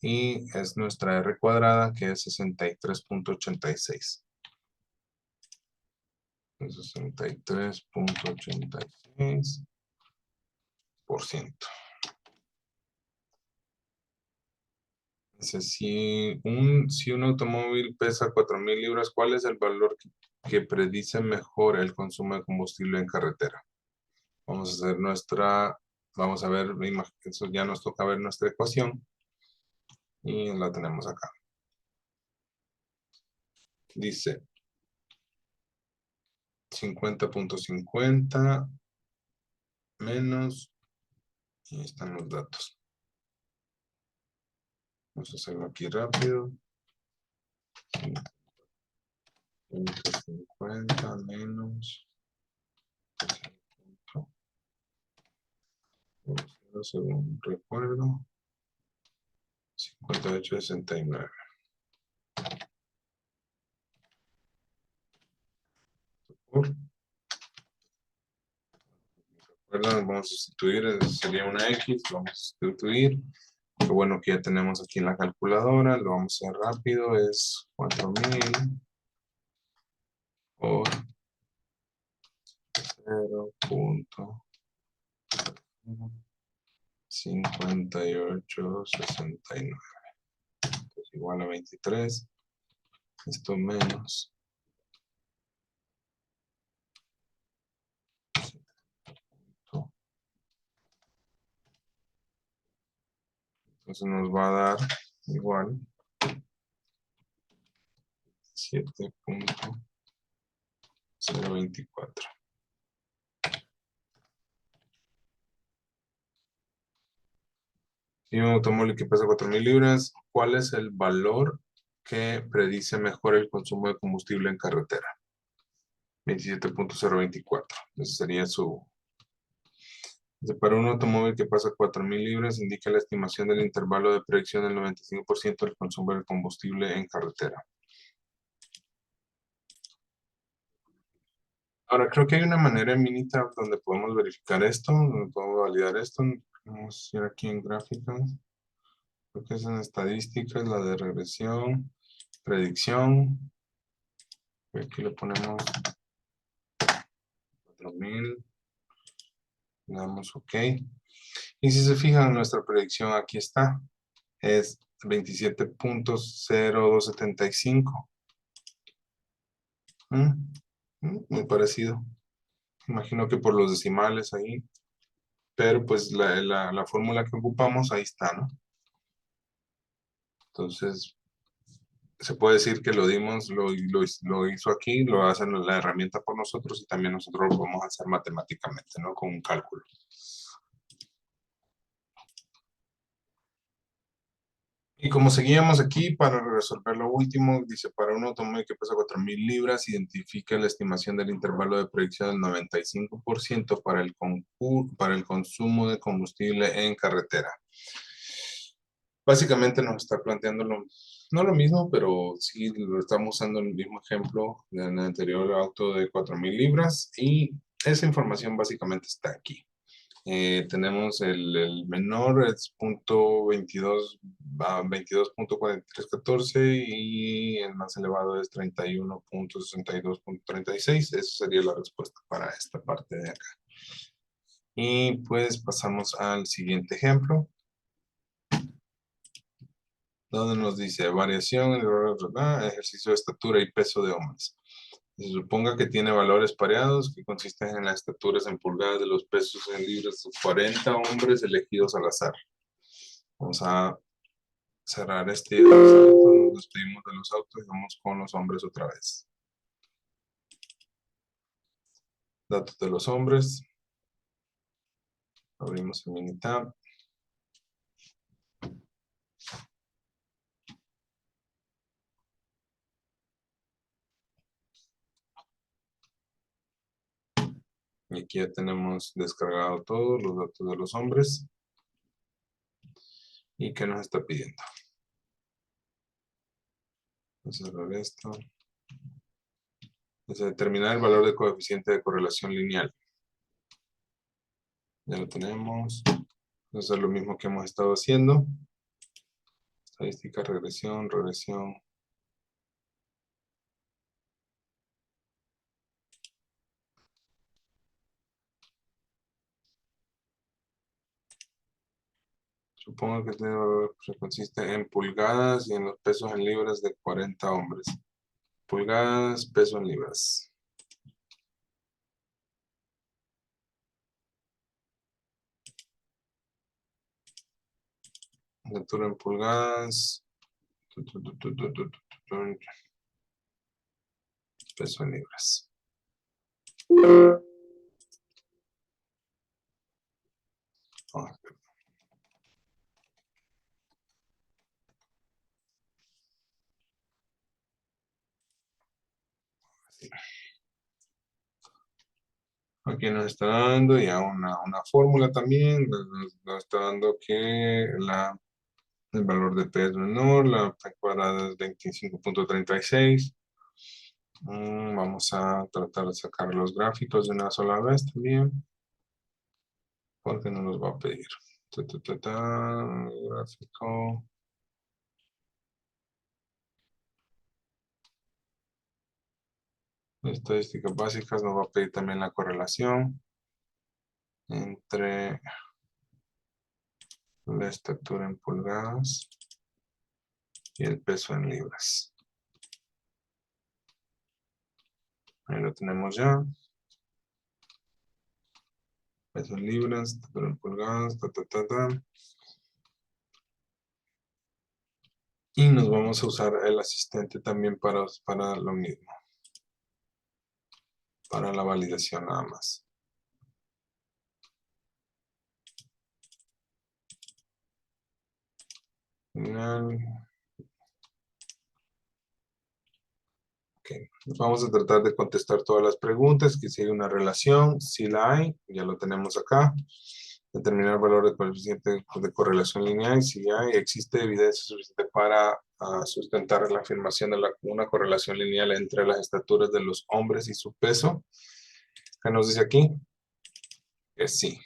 y es nuestra R cuadrada, que es 63,86. 63,86%. Si un automóvil pesa 4.000 libras, ¿cuál es el valor que predice mejor el consumo de combustible en carretera? Vamos a ver, eso ya nos toca ver nuestra ecuación y la tenemos acá. Dice 50,50 menos, y ahí están los datos. Vamos a hacerlo aquí rápido. 50 menos, según recuerdo, 58,69. Recuerden, vamos a sustituir, sería una X, vamos a sustituir. Lo bueno que ya tenemos aquí en la calculadora, lo vamos a hacer rápido, es 4000 por 0.5869. Entonces, igual a 23. Esto menos. Entonces nos va a dar igual 7.024. Y un automóvil que pesa 4.000 libras, ¿cuál es el valor que predice mejor el consumo de combustible en carretera? 27.024. Ese sería su... Para un automóvil que pasa 4.000 libras, indica la estimación del intervalo de predicción del 95% del consumo del combustible en carretera. Ahora, creo que hay una manera en Minitab donde podemos verificar esto, donde podemos validar esto. Vamos a ir aquí en gráficas. Creo que es en estadísticas, la de regresión, predicción. Aquí le ponemos 4.000. Le damos OK. Y si se fijan, nuestra predicción aquí está. Es 27.0275. Muy parecido. Imagino que por los decimales ahí. Pero pues la fórmula que ocupamos ahí está, ¿no? Entonces, se puede decir que lo dimos, lo hizo aquí, lo hace la herramienta por nosotros y también nosotros lo podemos hacer matemáticamente, ¿no? Con un cálculo. Y como seguíamos aquí, para resolver lo último, dice, para un automóvil que pesa 4.000 libras, identifica la estimación del intervalo de predicción del 95% para el consumo de combustible en carretera. Básicamente nos está planteando no lo mismo, pero sí lo estamos usando en el mismo ejemplo en el anterior auto de 4.000 libras y esa información básicamente está aquí. Tenemos el menor, es .22.4314 y el más elevado es 31.62.36. Esa sería la respuesta para esta parte de acá. Y pues pasamos al siguiente ejemplo, donde nos dice variación en el ejercicio de estatura y peso de hombres. Se suponga que tiene valores pareados que consisten en las estaturas en pulgadas de los pesos en libras de 40 hombres elegidos al azar. Vamos a cerrar este auto, nos despedimos de los autos y vamos con los hombres otra vez. Datos de los hombres. Abrimos el Minitab. Y aquí ya tenemos descargado todos los datos de los hombres. ¿Y qué nos está pidiendo? Vamos a cerrar esto. Vamos a determinar el valor de coeficiente de correlación lineal. Ya lo tenemos. Vamos a hacer lo mismo que hemos estado haciendo. Estadística, regresión, regresión. Supongo que este valor consiste en pulgadas y en los pesos en libras de 40 hombres. Pulgadas, peso en libras. Altura en pulgadas. Peso en libras. Aquí nos está dando ya una fórmula también. Nos está dando que el valor de P es menor, la P cuadrada es 25.36. Vamos a tratar de sacar los gráficos de una sola vez también, porque no nos va a pedir. Gráfico. Estadísticas básicas, nos va a pedir también la correlación entre la estatura en pulgadas y el peso en libras. Ahí lo tenemos ya. Peso en libras, estatura en pulgadas, Y nos vamos a usar el asistente también para lo mismo. Para la validación nada más. Final. Okay. Vamos a tratar de contestar todas las preguntas, que si hay una relación, si la hay, ya lo tenemos acá. Determinar el valor del coeficiente de correlación lineal, si hay, existe evidencia suficiente para sustentar la afirmación de una correlación lineal entre las estaturas de los hombres y su peso. ¿Qué nos dice aquí? Que sí.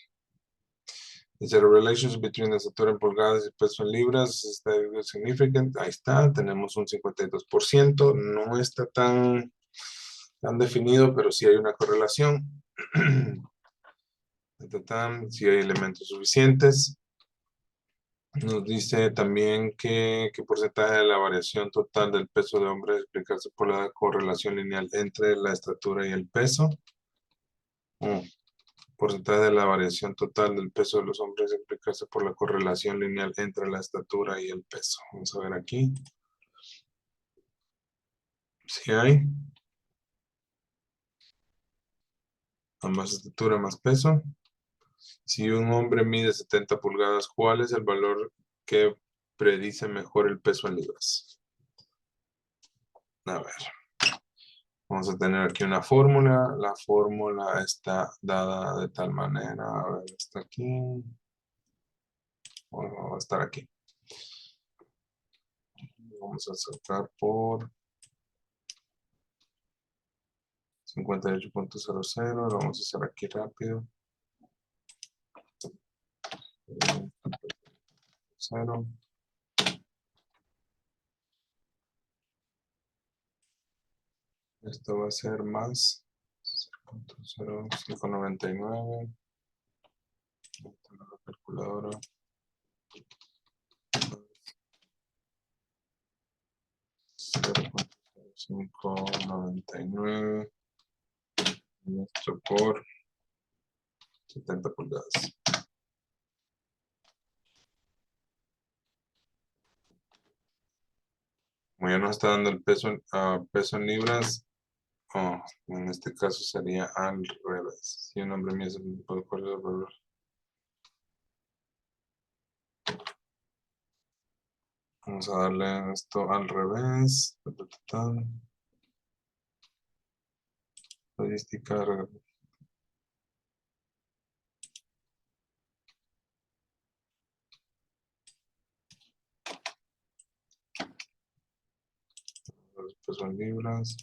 Dice, the relationship between la estatura en pulgadas y peso en libras is significant. Ahí está, tenemos un 52%. No está tan definido, pero sí hay una correlación. Si hay elementos suficientes. Nos dice también qué porcentaje de la variación total del peso de hombre explicarse por la correlación lineal entre la estatura y el peso. Porcentaje de la variación total del peso de los hombres explicarse por la correlación lineal entre la estatura y el peso. Vamos a ver aquí. Si hay. Más estatura, más peso. Si un hombre mide 70 pulgadas, ¿cuál es el valor que predice mejor el peso en libras? A ver. Vamos a tener aquí una fórmula. La fórmula está dada de tal manera. A ver, está aquí. Bueno, va a estar aquí. Vamos a sacar por 58.00. Lo vamos a hacer aquí rápido. 0. Esto va a ser más 0.0599. La calculadora. 0.0599. Esto por 70 pulgadas. Como ya nos está dando el peso en libras, en este caso sería al revés. Si un hombre mide el valor. Vamos a darle esto al revés. Estadística. Peso en libras.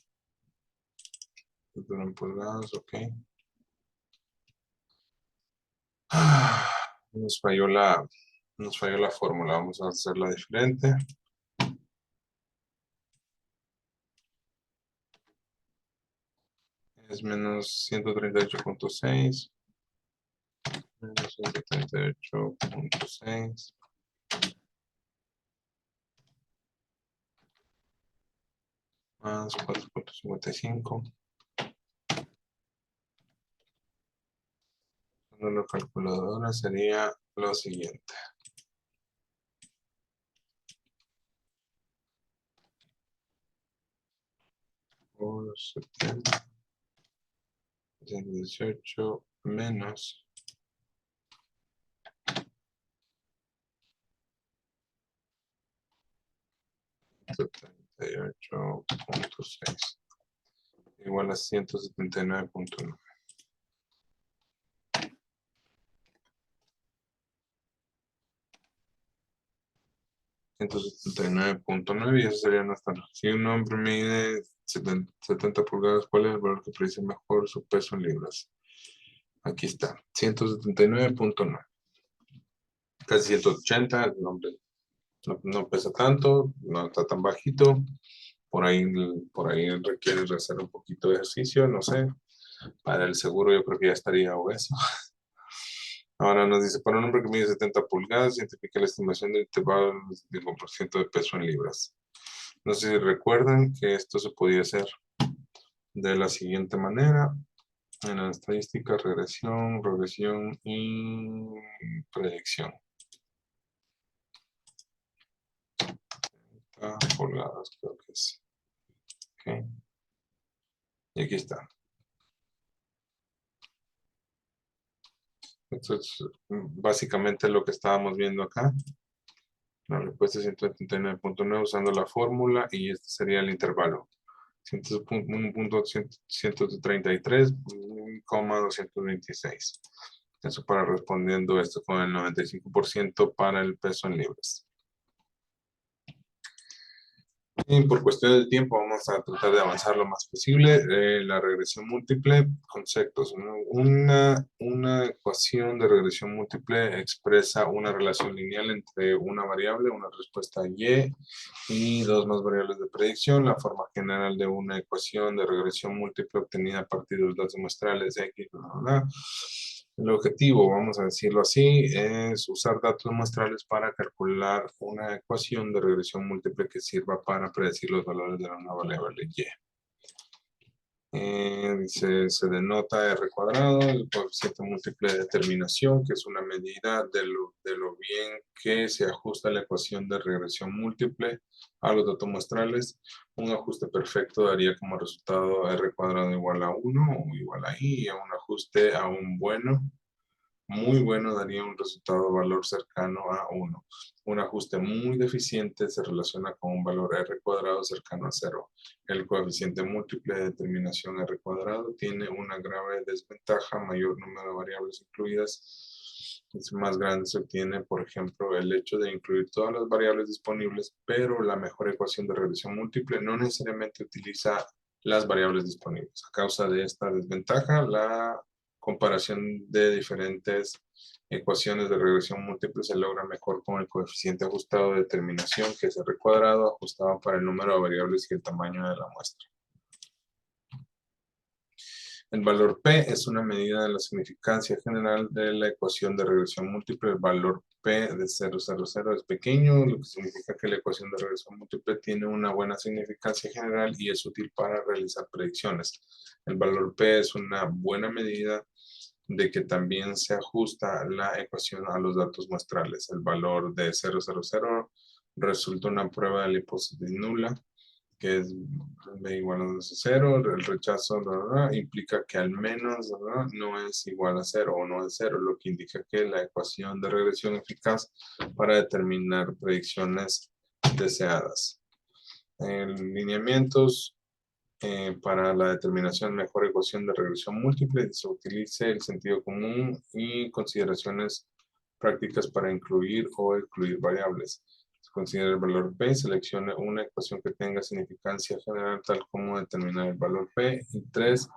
En pulgadas, ok. Nos falló la fórmula. Vamos a hacerla diferente. Es menos 138.6. Menos 138.6. Más 4.55. La calculadora sería lo siguiente. Por 70. 18 menos 78.6 igual a 179.9. 179.9 y eso sería nuestra. Si un hombre mide 70 pulgadas, ¿cuál es el valor que predice mejor su peso en libras? Aquí está, 179.9. casi 180, el hombre no pesa tanto, no está tan bajito. Por ahí requiere hacer un poquito de ejercicio, no sé. Para el seguro yo creo que ya estaría obeso. Ahora nos dice, para un hombre que mide 70 pulgadas, identifica la estimación del intervalo del 5% de peso en libras. No sé si recuerdan que esto se podía hacer de la siguiente manera. En la estadística, regresión y predicción. Pulgadas, creo que es. Okay. Y aquí está. Esto es básicamente lo que estábamos viendo acá. La respuesta es 179.9 usando la fórmula y este sería el intervalo. 133,226. Eso para respondiendo esto con el 95% para el peso en libras. Y por cuestión del tiempo vamos a tratar de avanzar lo más posible. La regresión múltiple, conceptos. Una ecuación de regresión múltiple expresa una relación lineal entre una variable, una respuesta y dos más variables de predicción. La forma general de una ecuación de regresión múltiple obtenida a partir de los datos muestrales X, El objetivo, vamos a decirlo así, es usar datos muestrales para calcular una ecuación de regresión múltiple que sirva para predecir los valores de una variable Y. Dice, se denota R cuadrado, el coeficiente múltiple de determinación, que es una medida de lo bien que se ajusta la ecuación de regresión múltiple a los datos muestrales. Un ajuste perfecto daría como resultado R cuadrado igual a 1 o igual a I, y a un ajuste a un bueno, muy bueno, daría un resultado valor cercano a 1. Un ajuste muy deficiente se relaciona con un valor R cuadrado cercano a 0. El coeficiente múltiple de determinación R cuadrado tiene una grave desventaja, mayor número de variables incluidas. Es más grande se obtiene, por ejemplo, el hecho de incluir todas las variables disponibles, pero la mejor ecuación de regresión múltiple no necesariamente utiliza las variables disponibles. A causa de esta desventaja, la comparación de diferentes ecuaciones de regresión múltiple se logra mejor con el coeficiente ajustado de determinación, que es R cuadrado, ajustado para el número de variables y el tamaño de la muestra. El valor P es una medida de la significancia general de la ecuación de regresión múltiple. El valor P de 0,00 es pequeño, lo que significa que la ecuación de regresión múltiple tiene una buena significancia general y es útil para realizar predicciones. El valor P es una buena medida de que también se ajusta la ecuación a los datos muestrales. El valor de 0,00 resulta una prueba de la hipótesis nula, que es b igual a 0, el rechazo implica que al menos no es igual a 0 o no es 0, lo que indica que la ecuación de regresión eficaz para determinar predicciones deseadas. En lineamientos para la determinación de mejor ecuación de regresión múltiple se utilice el sentido común y consideraciones prácticas para incluir o excluir variables. Considere el valor P, seleccione una ecuación que tenga significancia general tal como determinar el valor P. Y 3,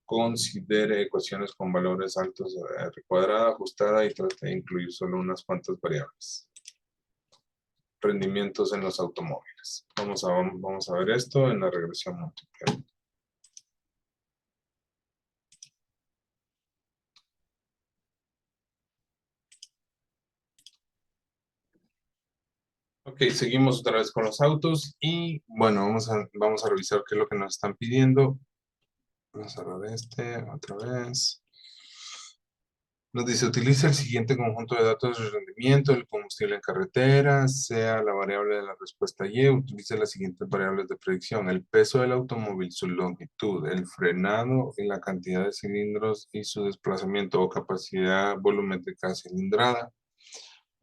considere ecuaciones con valores altos de R cuadrada ajustada y trate de incluir solo unas cuantas variables. Rendimientos en los automóviles. Vamos a ver esto en la regresión múltiple. Ok, seguimos otra vez con los autos y bueno, vamos a revisar qué es lo que nos están pidiendo. Vamos a ver otra vez. Nos dice, utiliza el siguiente conjunto de datos de rendimiento, el combustible en carretera, sea la variable de la respuesta Y, utilice las siguientes variables de predicción, el peso del automóvil, su longitud, el frenado y la cantidad de cilindros y su desplazamiento o capacidad volumétrica cilindrada.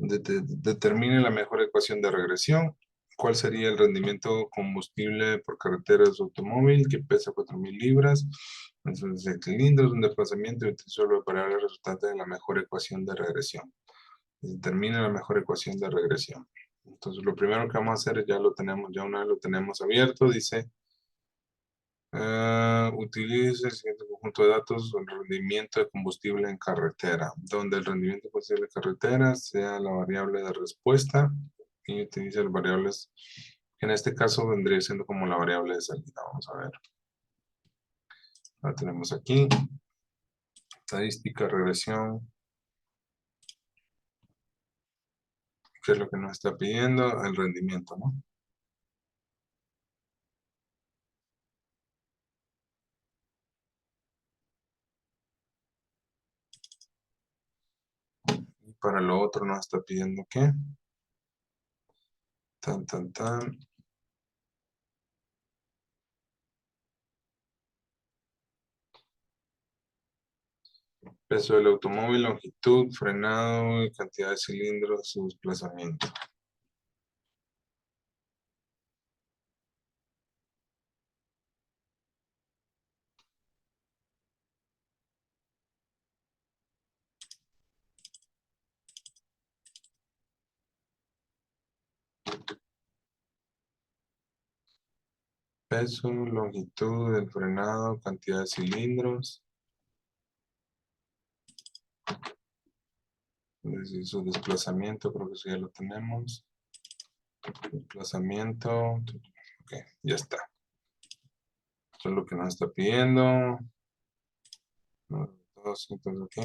Determine la mejor ecuación de regresión. ¿Cuál sería el rendimiento combustible por carretera de su automóvil que pesa 4.000 libras? Entonces, el cilindro es un desplazamiento y utiliza la variable resultante de la mejor ecuación de regresión. Determine la mejor ecuación de regresión. Entonces, lo primero que vamos a hacer, ya una vez lo tenemos abierto, dice Utilice el siguiente conjunto de datos: el rendimiento de combustible en carretera, donde el rendimiento de combustible en carretera sea la variable de respuesta y utilice las variables, que en este caso vendría siendo como la variable de salida. Vamos a ver. La tenemos aquí. Estadística, regresión. ¿Qué es lo que nos está pidiendo? El rendimiento, ¿no? Y para lo otro nos está pidiendo ¿qué? Tan, tan, tan. Peso del automóvil, longitud, frenado y cantidad de cilindros, su desplazamiento. Peso, longitud del frenado, cantidad de cilindros, su desplazamiento, creo que eso ya lo tenemos. Desplazamiento, ok, ya está. Esto es lo que nos está pidiendo. Entonces, ok.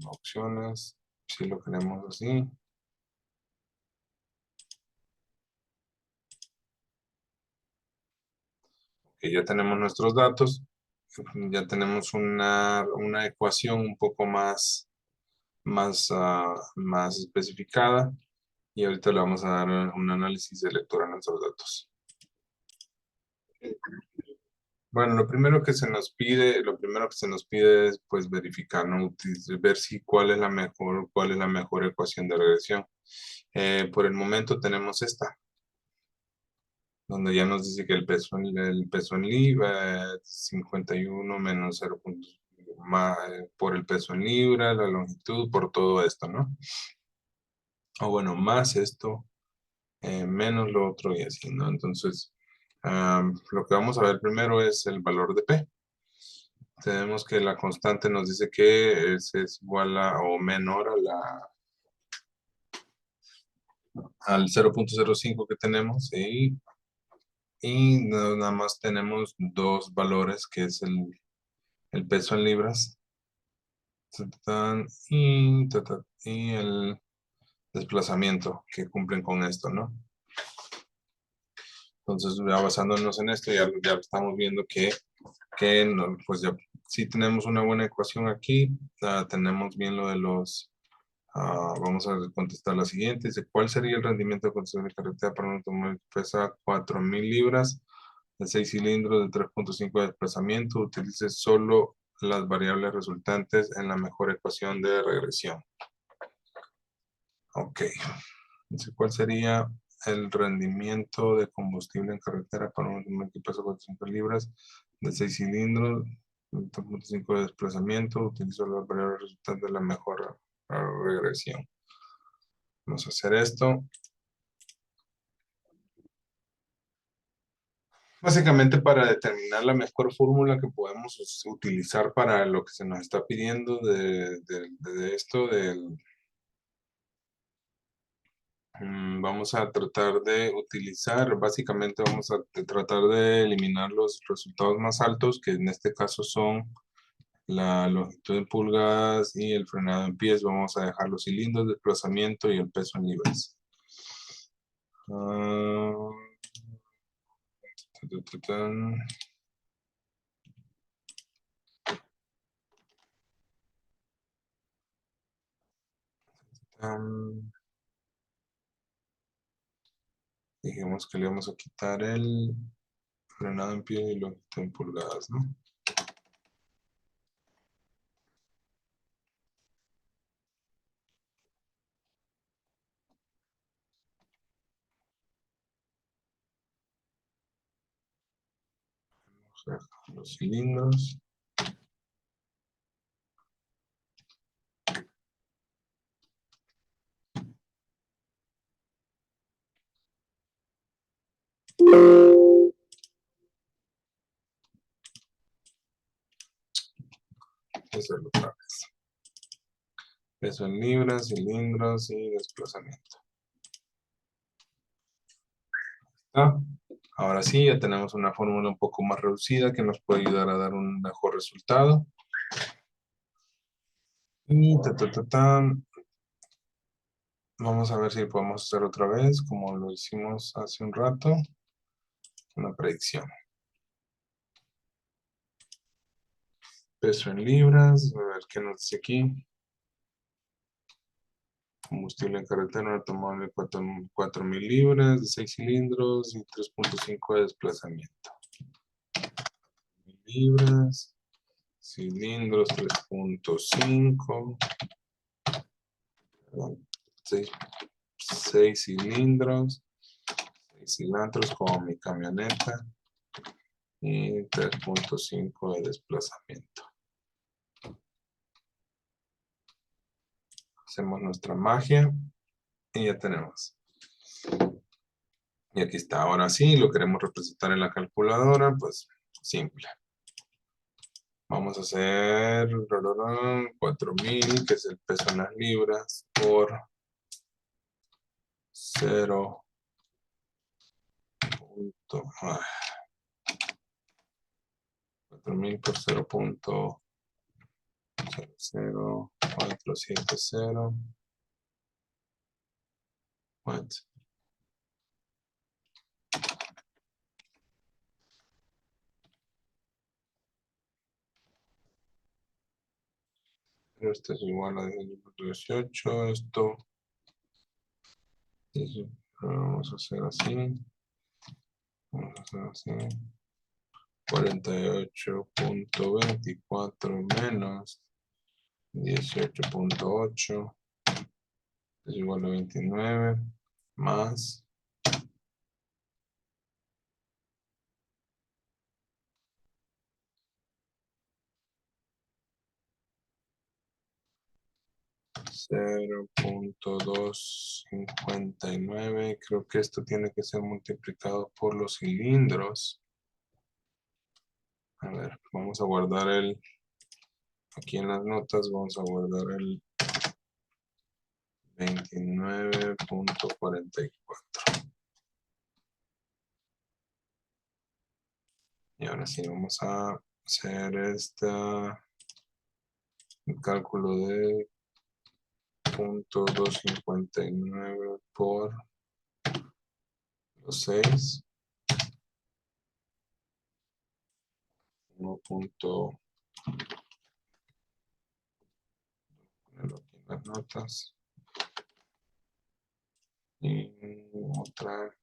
Opciones, si lo queremos así. Ok, ya tenemos nuestros datos. Ya tenemos una ecuación un poco más especificada. Y ahorita le vamos a dar un análisis de lectura a nuestros datos. Bueno, lo primero que se nos pide es pues verificar, ¿no? Ver si cuál es la mejor ecuación de regresión. Por el momento tenemos esta, donde ya nos dice que el peso en libra es 51 menos 0. Por el peso en libra, la longitud, por todo esto, ¿no? O bueno, más esto, menos lo otro y así, ¿no? Entonces, lo que vamos a ver primero es el valor de P. Tenemos que la constante nos dice que es igual a o menor al 0.05 que tenemos y nada más tenemos dos valores que es el peso en libras y el desplazamiento que cumplen con esto, ¿no? Entonces, ya basándonos en esto, ya estamos viendo que no, pues ya sí tenemos una buena ecuación aquí, tenemos bien lo de los, vamos a contestar la siguiente, dice, ¿cuál sería el rendimiento de construcción de carretera para un automóvil que pesa 4.000 libras, de 6 cilindros, de 3.5 de desplazamiento? Utilice solo las variables resultantes en la mejor ecuación de regresión. Ok. Dice, ¿cuál sería el rendimiento de combustible en carretera para un automóvil que pesa 400 libras, de 6 cilindros, 3.5 de desplazamiento? Utilizo las variables resultantes de la mejor regresión. Vamos a hacer esto. Básicamente para determinar la mejor fórmula que podemos utilizar para lo que se nos está pidiendo de esto, vamos a tratar de utilizar, básicamente vamos a tratar de eliminar los resultados más altos, que en este caso son la longitud en pulgadas y el frenado en pies. Vamos a dejar los cilindros, desplazamiento y el peso en libras. Ah, tu, tu, tan. Am, Dijimos que le vamos a quitar el frenado en pie y longitud en pulgadas, ¿no? Vamos a dejar los cilindros. a hacerlo otra vez. Peso en libras, cilindros y desplazamiento. ¿Está? Ahora sí, ya tenemos una fórmula un poco más reducida que nos puede ayudar a dar un mejor resultado. Y vamos a ver si podemos hacer otra vez, como lo hicimos hace un rato. Una predicción. Peso en libras, a ver qué nos dice aquí. Combustible en carretera, automóvil 4.000 libras, de 6 cilindros y 3.5 de desplazamiento. Libras, cilindros 3.5, 6 cilindros, 6 cilantros como mi camioneta y 3.5 de desplazamiento. Hacemos nuestra magia y ya tenemos. Y aquí está. Ahora sí, lo queremos representar en la calculadora, pues simple. Vamos a hacer 4.000, que es el peso en las libras, por 0. 4.000 por 0.00470. What? Esto es igual a 18. Esto vamos a hacer así. Vamos a hacer así. 48.24 menos 18.8 es igual a 29 más 0.259. Creo que esto tiene que ser multiplicado por los cilindros. A ver, vamos a guardar aquí en las notas vamos a guardar el 29.44. Y ahora sí, vamos a hacer el cálculo de 0.259 por los 6. 1. Ponerlo aquí en las notas. Y otra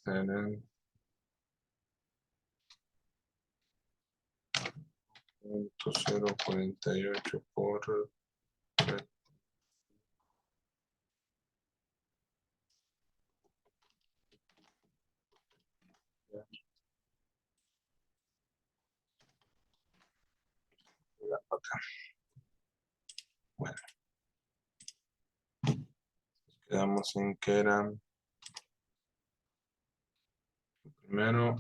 será 0.048 por 3. Bueno, quedamos en que era primero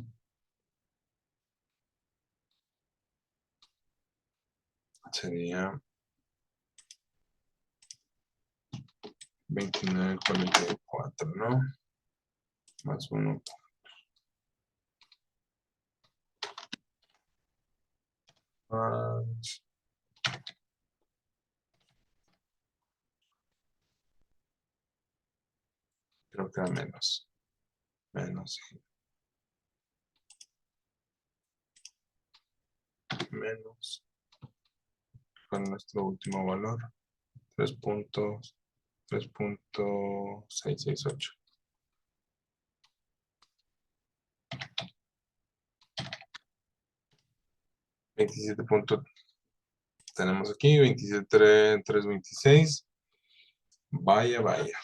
sería 29.44, ¿no? Más 1. Más, creo que era menos. Menos, sí. Menos. Con nuestro último valor. 3.668. 27 puntos tenemos aquí, 27.326. Vaya, vaya.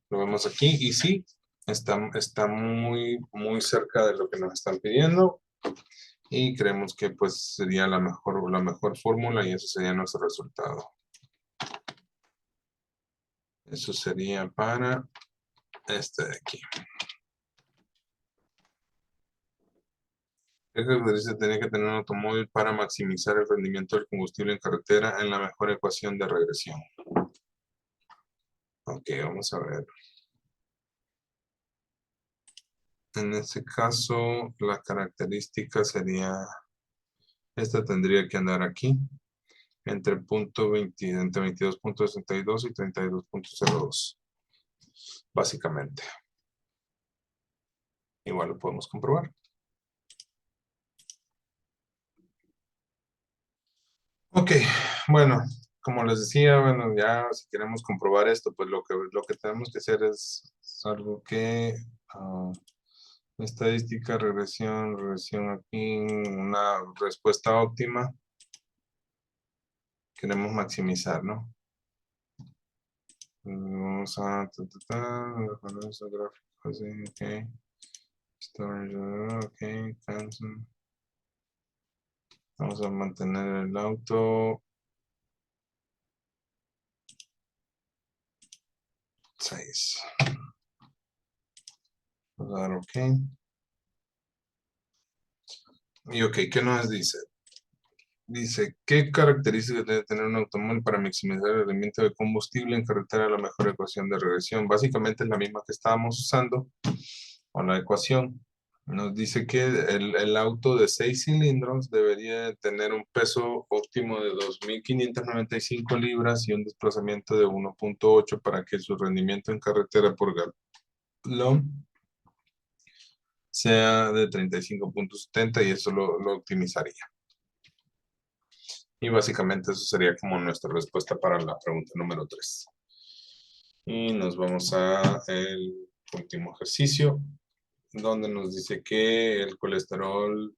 Lo vemos aquí y sí, está muy, muy cerca de lo que nos están pidiendo. Y creemos que pues sería la mejor fórmula y eso sería nuestro resultado. Eso sería para este de aquí. ¿Qué características tenía que tener un automóvil para maximizar el rendimiento del combustible en carretera en la mejor ecuación de regresión? Ok, vamos a ver. En este caso, la característica sería, esta tendría que andar aquí, entre punto 20, entre 22.62 y 32.02, básicamente. Igual lo podemos comprobar. Ok, bueno, como les decía, bueno, ya si queremos comprobar esto, pues lo que tenemos que hacer es algo que, estadística, regresión aquí, una respuesta óptima, queremos maximizar, ¿no? Vamos a, los gráficos, sí, ok, storage, ok, cancel. Vamos a mantener el auto 6. Vamos a dar ok. Y ok, ¿qué nos dice? Dice, ¿qué características debe tener un automóvil para maximizar el rendimiento de combustible en carretera? La mejor ecuación de regresión. Básicamente es la misma que estábamos usando con la ecuación. Nos dice que el auto de 6 cilindros debería tener un peso óptimo de 2.595 libras y un desplazamiento de 1.8 para que su rendimiento en carretera por galón sea de 35.70 y eso lo optimizaría. Y básicamente eso sería como nuestra respuesta para la pregunta número 3. Y nos vamos a el último ejercicio, donde nos dice que el colesterol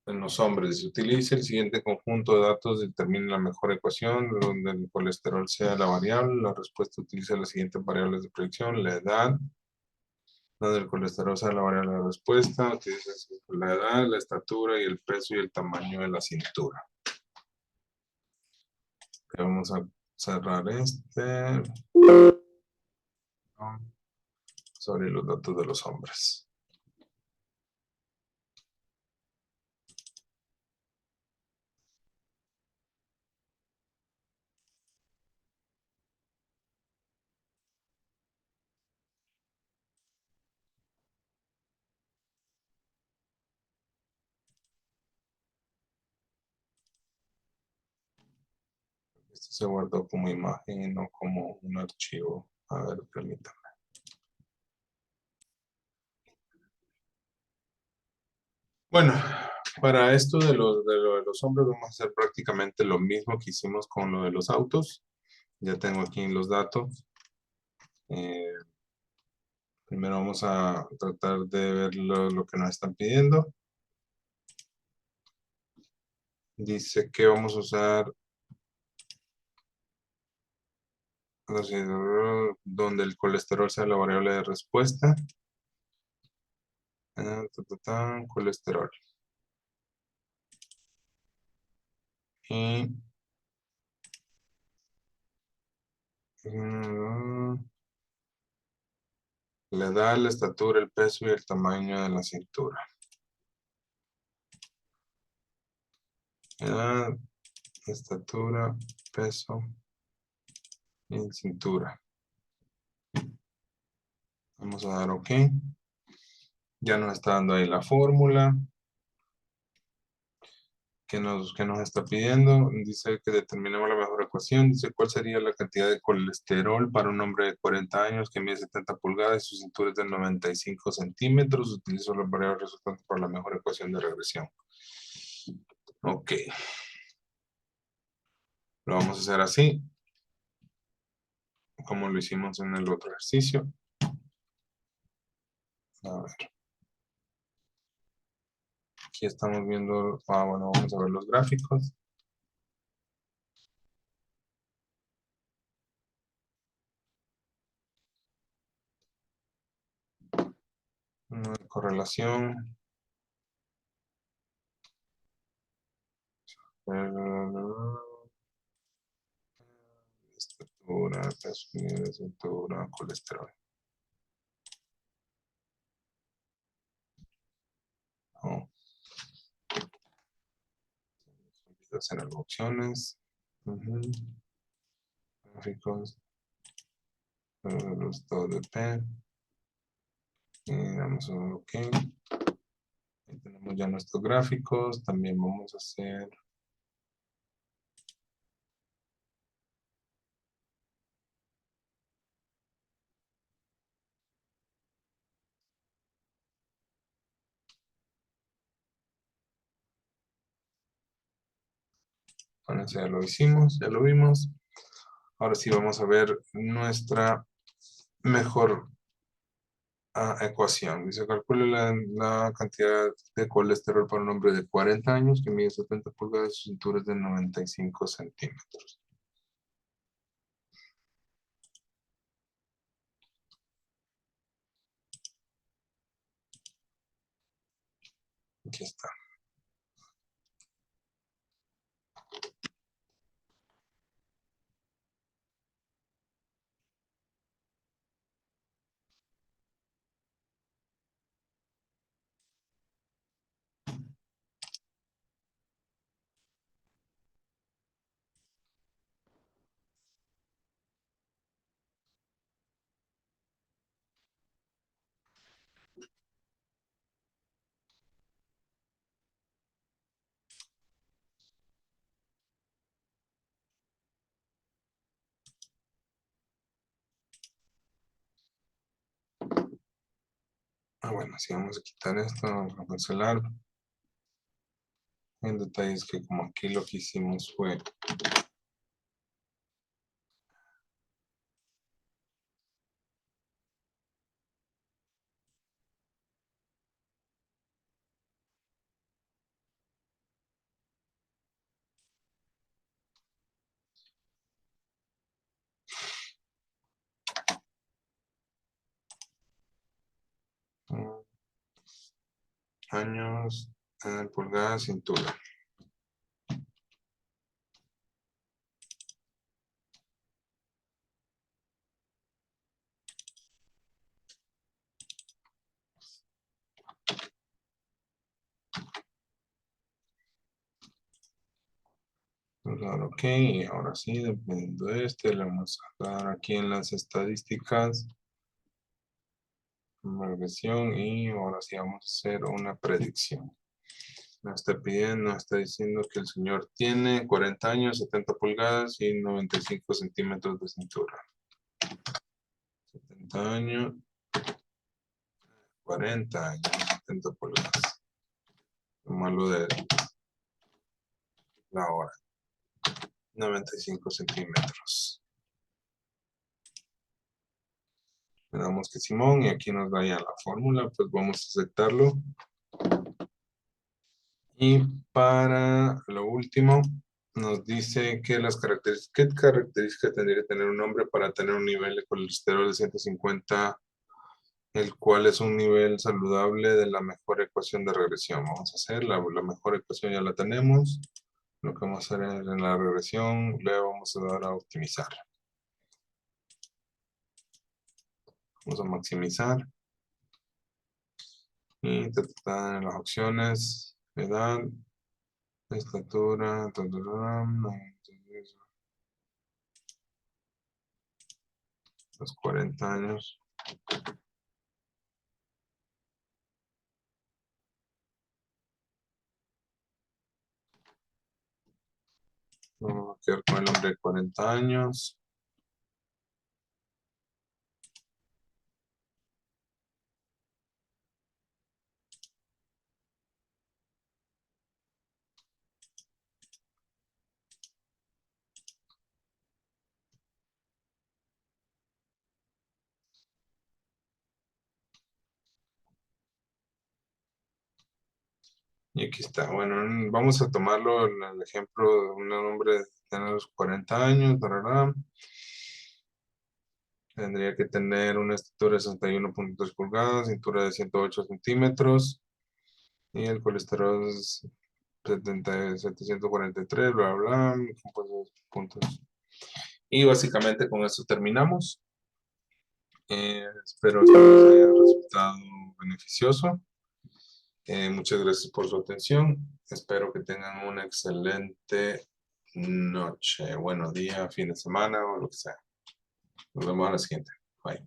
en los hombres. Se utiliza el siguiente conjunto de datos, determina la mejor ecuación, donde el colesterol sea la variable. La respuesta utiliza las siguientes variables de predicción, la edad, donde el colesterol sea la variable de respuesta, utiliza la edad, la estatura y el peso y el tamaño de la cintura. Vamos a cerrar este. Sobre los datos de los hombres. Esto se guardó como imagen y no como un archivo. A ver, permítame. Bueno, para esto lo de los hombres vamos a hacer prácticamente lo mismo que hicimos con lo de los autos. Ya tengo aquí los datos. Eh, Primero vamos a tratar de ver lo que nos están pidiendo. Dice que vamos a usar donde el colesterol sea la variable de respuesta. Colesterol. Y la edad, la estatura, el peso y el tamaño de la cintura. Edad, estatura, peso y cintura. Vamos a dar OK. Ya nos está dando ahí la fórmula. ¿Qué nos está pidiendo? Dice que determinemos la mejor ecuación. Dice cuál sería la cantidad de colesterol para un hombre de 40 años que mide 70 pulgadas y su cintura es de 95 centímetros. Utilizo las variables resultantes para la mejor ecuación de regresión. OK. Lo vamos a hacer así, como lo hicimos en el otro ejercicio. A ver. Aquí estamos viendo, bueno, vamos a ver los gráficos. Correlación. Estatura, peso, cintura, colesterol. Oh. hacer algo. Opciones. Gráficos. Todo depende. Y damos un OK. Ahí tenemos ya nuestros gráficos. También vamos a hacer bueno, eso ya lo hicimos, ya lo vimos. Ahora sí vamos a ver nuestra mejor ecuación. Dice, calcule la cantidad de colesterol para un hombre de 40 años que mide 70 pulgadas y su cintura es de 95 centímetros. Aquí está. Bueno, si vamos a quitar esto, vamos a cancelar. El detalle es que como aquí lo que hicimos fue años, pulgadas, cintura. Vamos a dar OK, y ahora sí, dependiendo de este, le vamos a dar aquí en las estadísticas, regresión, y ahora sí vamos a hacer una predicción. Nos está pidiendo, nos está diciendo que el señor tiene 40 años, 70 pulgadas y 95 centímetros de cintura. 70 años, 40 años, 70 pulgadas. Lo malo de la hora. 95 centímetros. Le damos que Simón y aquí nos da ya la fórmula, pues vamos a aceptarlo. Y para lo último, nos dice que las características, ¿qué características tendría que tener un hombre para tener un nivel de colesterol de 150, el cual es un nivel saludable de la mejor ecuación de regresión? Vamos a hacer la mejor ecuación, ya la tenemos. Lo que vamos a hacer es en la regresión, le vamos a dar a optimizar. Vamos a maximizar. Y en las opciones, edad, estatura, los 40 años. Vamos a quedar con el hombre de 40 años. Y aquí está. Bueno, vamos a tomarlo en el ejemplo de un hombre de tener los 40 años. Tarará. Tendría que tener una estatura de 61.3 pulgadas, cintura de 108 centímetros. Y el colesterol es 743, bla, bla, puntos. Y básicamente con esto terminamos. Espero que les haya resultado beneficioso. Muchas gracias por su atención. Espero que tengan una excelente noche, buenos días, fin de semana o lo que sea. Nos vemos a la siguiente. Bye.